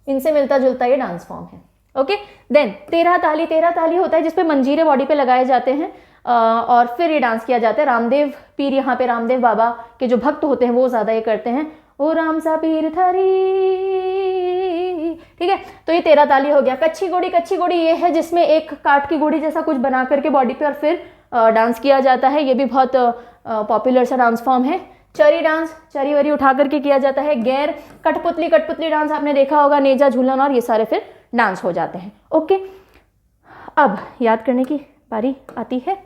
A: इनसे मिलता जुलता ये डांस फॉर्म है। ओके, देन तेरह ताली होता है जिसपे मंजीरे बॉडी पे लगाए जाते हैं, और फिर ये डांस किया जाता है। रामदेव पीर, यहाँ पे रामदेव बाबा के जो भक्त होते हैं वो ज्यादा ये करते हैं, ओ राम सा पीर थारी, ठीक है। तो ये 13 ताली हो गया। कच्ची घोड़ी ये है जिसमें एक काठ की घोड़ी जैसा कुछ बना करके बॉडी पे और फिर डांस किया जाता है, ये भी बहुत पॉपुलर सा डांस फॉर्म है। चरी डांस, चरी वरी उठा करके किया जाता है। गैर, कठपुतली डांस आपने देखा होगा, नेजा, झूलन, और ये सारे फिर डांस हो जाते हैं। ओके, अब याद करने की बारी आती है।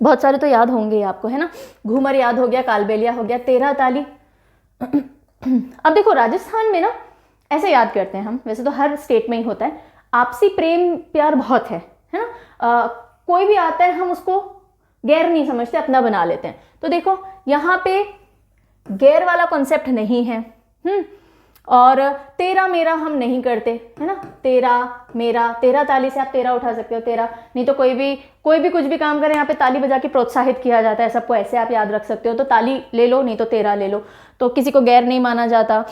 A: बहुत सारे तो याद होंगे आपको है ना, घूमर याद हो गया, कालबेलिया हो गया, 13 ताली। अब देखो राजस्थान में ना ऐसे याद करते हैं हम, वैसे तो हर स्टेट में ही होता है, आपसी प्रेम प्यार बहुत है ना। कोई भी आता है हम उसको गैर नहीं समझते, अपना बना लेते हैं। तो देखो यहाँ पे गैर वाला कॉन्सेप्ट नहीं है। और तेरा मेरा हम नहीं करते है ना, तेरा मेरा, 13 ताली से आप 13 उठा सकते हो, 13, नहीं तो कोई भी कुछ भी काम करे यहाँ पे ताली बजा के प्रोत्साहित किया जाता है सबको, ऐसे आप याद रख सकते हो। तो ताली ले लो, नहीं तो 13 ले लो, तो किसी को गैर नहीं माना जाता।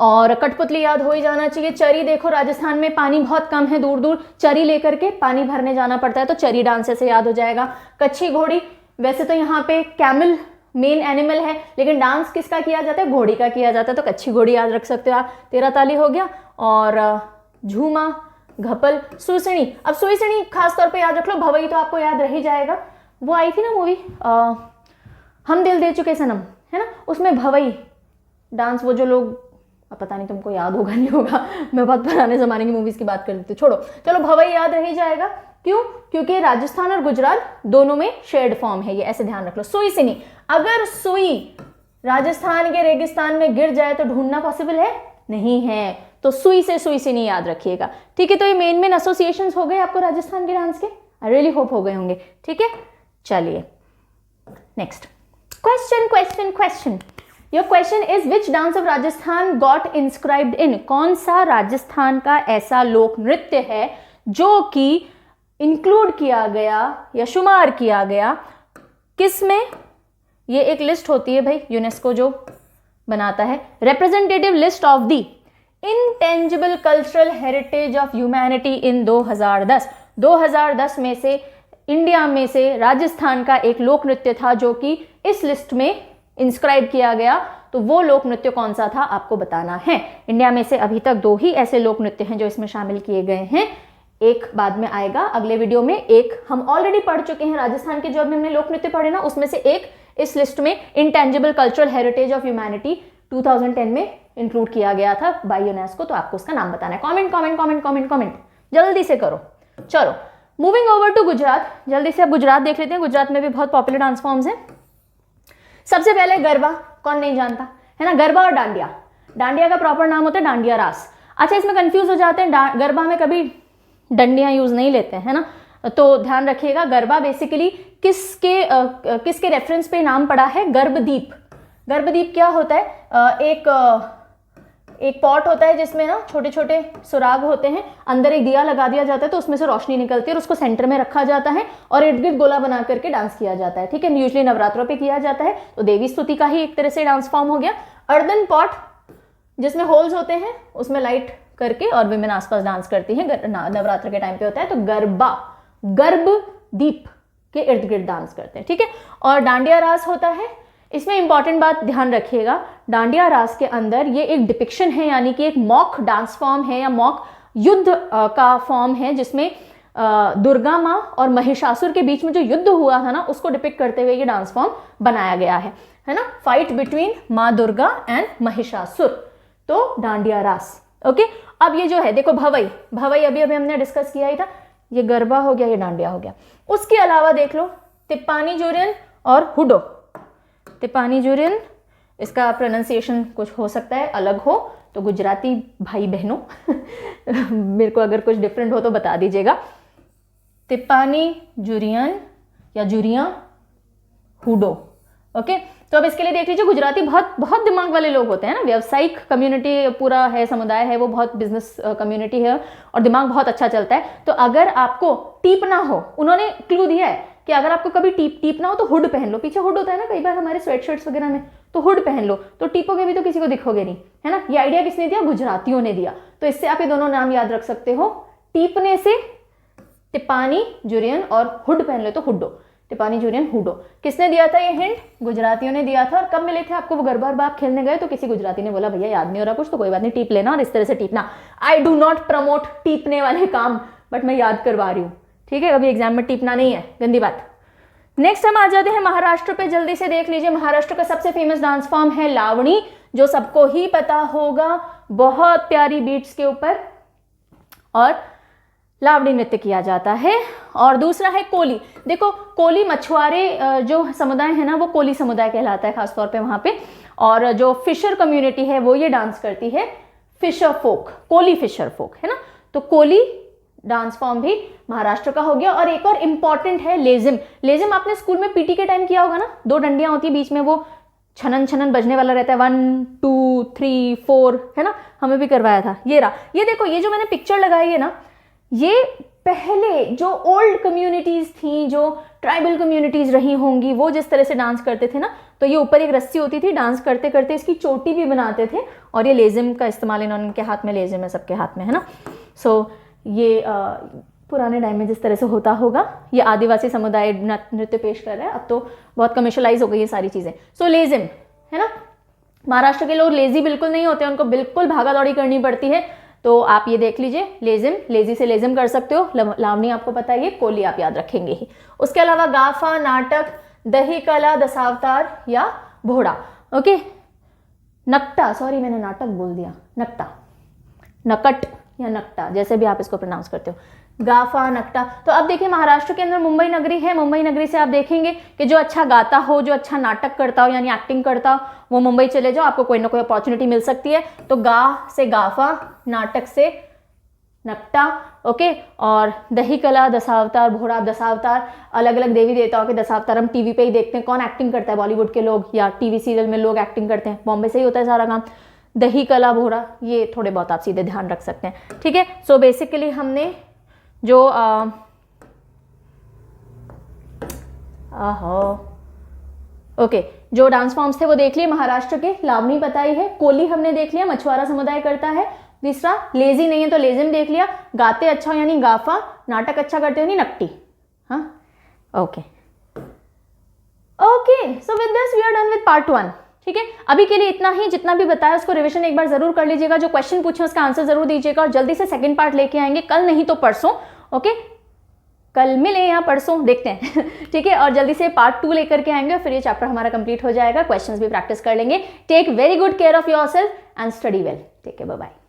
A: और कठपुतली याद हो ही जाना चाहिए। चरी देखो, राजस्थान में पानी बहुत कम है, दूर दूर चरी लेकर के पानी भरने जाना पड़ता है, तो चरी डांस से याद हो जाएगा। कच्ची घोड़ी, वैसे तो यहाँ पे कैमल मेन एनिमल है, लेकिन डांस किसका किया जाता है, घोड़ी का किया जाता है, तो कच्ची घोड़ी याद रख सकते हो आप। 13 ताली हो गया। और झूमा, घपल, सुईसणी। अब सुईसणी खास तौर पे याद रख लो, भवई तो आपको याद रह ही जाएगा, वो आई थी ना मूवी हम दिल दे चुके सनम है ना, उसमें भवई डांस, वो जो लोग, अब पता नहीं तुमको याद होगा नहीं होगा, मैं बहुत पुराने जमाने की मूवीज की बात कर रही थी, छोड़ो, चलो भवई याद रह ही जाएगा। क्यों? क्योंकि राजस्थान और गुजरात दोनों में शेयर्ड फॉर्म है ये, ऐसे ध्यान रख लो। सुईसनी, अगर सुई राजस्थान के रेगिस्तान में गिर जाए तो ढूंढना पॉसिबल है नहीं है, तो सुई से सुईसनी याद रखिएगा, ठीक है। तो ये मेन एसोसिएशंस हो गए आपको राजस्थान के डांस के, आई रियली होप हो गए होंगे, ठीक है। चलिए next question, your question is which dance of Rajasthan got inscribed in, कौन सा राजस्थान का ऐसा लोक नृत्य है जो कि इंक्लूड किया गया या शुमार किया गया किस में, ये एक लिस्ट होती है भाई, यूनेस्को जो बनाता है, representative list of the intangible cultural heritage of humanity in 2010 में से इंडिया में से राजस्थान का एक लोक नृत्य था जो कि इस लिस्ट में इंस्क्राइब किया गया, तो वो लोक नृत्य कौन सा था आपको बताना है। इंडिया में से अभी तक 2 ही ऐसे लोक नृत्य हैं जो इसमें शामिल किए गए हैं, एक बाद में आएगा अगले वीडियो में, एक हम ऑलरेडी पढ़ चुके हैं राजस्थान के, जो अभी हमने लोक नृत्य पढ़े ना, उसमें से एक इस लिस्ट में intangible cultural heritage of humanity 2010 में इंक्लूड किया गया था बाय यूनेस्को, तो आपको उसका नाम बताना है। कमेंट जल्दी से करो। चलो मूविंग ओवर टू गुजरात, जल्दी से अब गुजरात देख लेते हैं। गुजरात में भी बहुत पॉपुलर डांस फॉर्म्स हैं। सबसे पहले गरबा, कौन नहीं जानता है ना, गरबा और डांडिया का प्रॉपर नाम होता है डांडिया रास। अच्छा, इसमें कंफ्यूज हो जाते हैं, गरबा में कभी डंडियां यूज नहीं लेते हैं ना, तो ध्यान रखिएगा। गरबा बेसिकली किसके रेफरेंस पे नाम पड़ा है, गर्भदीप क्या होता है, एक पॉट होता है जिसमें ना छोटे छोटे सुराग होते हैं, अंदर एक दिया लगा दिया जाता है तो उसमें से रोशनी निकलती है और उसको सेंटर में रखा जाता है और इर्द गिर्द गोला बना करके डांस किया जाता है, ठीक है। यूजुअली नवरात्रों पे किया जाता है, तो देवी स्तुति का ही एक तरह से डांस फॉर्म हो गया। अर्दन पॉट जिसमें होल्स होते हैं, उसमें लाइट करके और विमेन आसपास डांस करती हैं, नवरात्र के टाइम पे होता है, तो गर्भदीप के इर्द गिर्द डांस करते हैं, ठीक है। और डांडिया रास होता है, इसमें इंपॉर्टेंट बात ध्यान रखिएगा, डांडिया रास के अंदर ये एक डिपिक्शन है, यानी कि एक मॉक डांस फॉर्म है या मॉक युद्ध का फॉर्म है, जिसमें दुर्गा माँ और महिषासुर के बीच में जो युद्ध हुआ था ना, उसको डिपिक्ट करते हुए ये डांस फॉर्म बनाया गया है ना, फाइट बिटवीन माँ दुर्गा एंड महिषासुर, तो डांडिया रास। ओके, अब ये जो है देखो भवई अभी हमने डिस्कस किया ही था, ये गरबा हो गया, ये डांडिया हो गया। उसके अलावा देख लो तिप्पानी जुरियन और हुडो। तिप्पानी जुरियन, इसका प्रोनाउंसिएशन कुछ हो सकता है अलग हो, तो गुजराती भाई बहनों मेरे को अगर कुछ डिफरेंट हो तो बता दीजिएगा। तिप्पानी जुरियन या जुरिया, हुडो। ओके, तो अब इसके लिए देख लीजिए, गुजराती बहुत बहुत दिमाग वाले लोग होते हैं ना, व्यावसायिक कम्युनिटी पूरा है, समुदाय है, वो बहुत बिजनेस कम्युनिटी है और दिमाग बहुत अच्छा चलता है। तो अगर आपको टीपना हो, उन्होंने क्लू दिया है कि अगर आपको कभी टीपना हो तो हुड पहन लो। पीछे हुड होता है ना कई बार हमारे स्वेटशर्ट्स वगैरह में, तो हुड पहन लो, तो टीपोगे भी तो किसी को दिखोगे नहीं, है ना। ये आइडिया किसने दिया? गुजरातियों ने दिया। तो इससे आप ये दोनों नाम याद रख सकते हो, टीपने से तिप्पानी जुरियन और हुड पहन लो तो हुड्डो। तिप्पानी जुरियन, हुडो। किसने दिया था ये हिंट? गुजरातियों ने दिया था। और कब मिले थे आपको? वो गरबा आप खेलने गए तो किसी गुजराती ने बोला भैया याद नहीं हो रहा कुछ, तो कोई बात नहीं, टीप लेना और इस तरह से टीपना। आई डू नॉट प्रमोट टीपने वाले काम, बट मैं याद करवा रही हूँ, ठीक है। अभी एग्जाम में टीपना नहीं है, गंदी बात। नेक्स्ट हम आ जाते हैं महाराष्ट्र पे, जल्दी से देख लीजिए। महाराष्ट्र का सबसे फेमस डांस फॉर्म है लावणी, जो सबको ही पता होगा, बहुत प्यारी बीट्स के ऊपर और लावणी नृत्य किया जाता है। और दूसरा है कोली। देखो कोली मछुआरे जो समुदाय है ना, वो कोली समुदाय कहलाता है खासतौर पे वहाँ पे। और जो फिशर कम्युनिटी है वो ये डांस करती है, फिशर फोक, कोली फिशर फोक, है ना। तो कोली डांस फॉर्म भी महाराष्ट्र का हो गया। और एक और इम्पॉर्टेंट है लेजिम। लेजिम आपने स्कूल में पीटी के टाइम किया होगा ना, 2 डंडियां होती है, बीच में वो छनन छनन बजने वाला रहता है, 1 2 3 4, है ना, हमें भी करवाया था। ये रहा, ये देखो, ये जो मैंने पिक्चर लगाई है ना, ये पहले जो ओल्ड कम्युनिटीज थी, जो ट्राइबल कम्युनिटीज रही होंगी, वो जिस तरह से डांस करते थे ना, तो ये ऊपर एक रस्सी होती थी, डांस करते करते इसकी चोटी भी बनाते थे। और ये लेजिम का इस्तेमाल इन्होंने, इनके हाथ में लेजिम है, सबके हाथ में, है ना। सो ये पुराने टाइम में जिस तरह से होता होगा, ये आदिवासी समुदाय नृत्य पेश कर रहा है। अब तो बहुत कमर्शलाइज हो गई ये सारी चीज़ें। सो लेजिम, है ना। महाराष्ट्र के लोग लेजी बिल्कुल नहीं होते, उनको बिल्कुल भागा दौड़ी करनी पड़ती है। तो आप ये देख लीजिए, लेजिम, लेजी से लेजिम कर सकते हो। लावणी आपको पता है, ये कोली आप याद रखेंगे ही। उसके अलावा गाफा, नाटक, दही कला, दशावतार या भोड़ा। ओके, नकटा, सॉरी मैंने नाटक बोल दिया, नकटा, नकट या नकटा, जैसे भी आप इसको प्रोनाउंस करते हो, गाफा, नकटा। तो अब देखिए महाराष्ट्र के अंदर मुंबई नगरी है। मुंबई नगरी से आप देखेंगे कि जो अच्छा गाता हो, जो अच्छा नाटक करता हो यानी एक्टिंग करता हो, वो मुंबई चले जाओ, आपको कोई ना कोई अपॉर्चुनिटी मिल सकती है। तो गा से गाफा, नाटक से नकटा, ओके। और दही कला, दशावतार, भोड़ा। दशावतार अलग अलग देवी देवताओं के दशावतार हम टीवी पे ही देखते हैं। कौन एक्टिंग करता है? बॉलीवुड के लोग या टीवी सीरियल में लोग एक्टिंग करते हैं, बॉम्बे से ही होता है सारा काम। दही कला, भोड़ा, ये थोड़े बहुत आप सीधे ध्यान रख सकते हैं, ठीक है। सो बेसिकली हमने जो ओके जो डांस फॉर्म्स थे वो देख लिए महाराष्ट्र के। लावणी बताई है, कोली हमने देख लिया, मछुआरा समुदाय करता है। तीसरा लेजी नहीं है तो लेजिम देख लिया, गाते अच्छा हो यानी गाफा, नाटक अच्छा करते हो यानी नकटी। हाँ, okay okay. So with this we are done with part 1, ठीक है। अभी के लिए इतना ही, जितना भी बताया उसको रिवीजन एक बार जरूर कर लीजिएगा, जो क्वेश्चन पूछे उसका आंसर जरूर दीजिएगा और जल्दी से सेकंड पार्ट लेके आएंगे, कल नहीं तो परसों, ओके। कल मिले या परसों, देखते हैं ठीक है। और जल्दी से पार्ट 2 लेकर के आएंगे, फिर ये चैप्टर हमारा कंप्लीट हो जाएगा, क्वेश्चंस भी प्रैक्टिस कर लेंगे। Take very good care of yourself and study well. Take care, bye bye.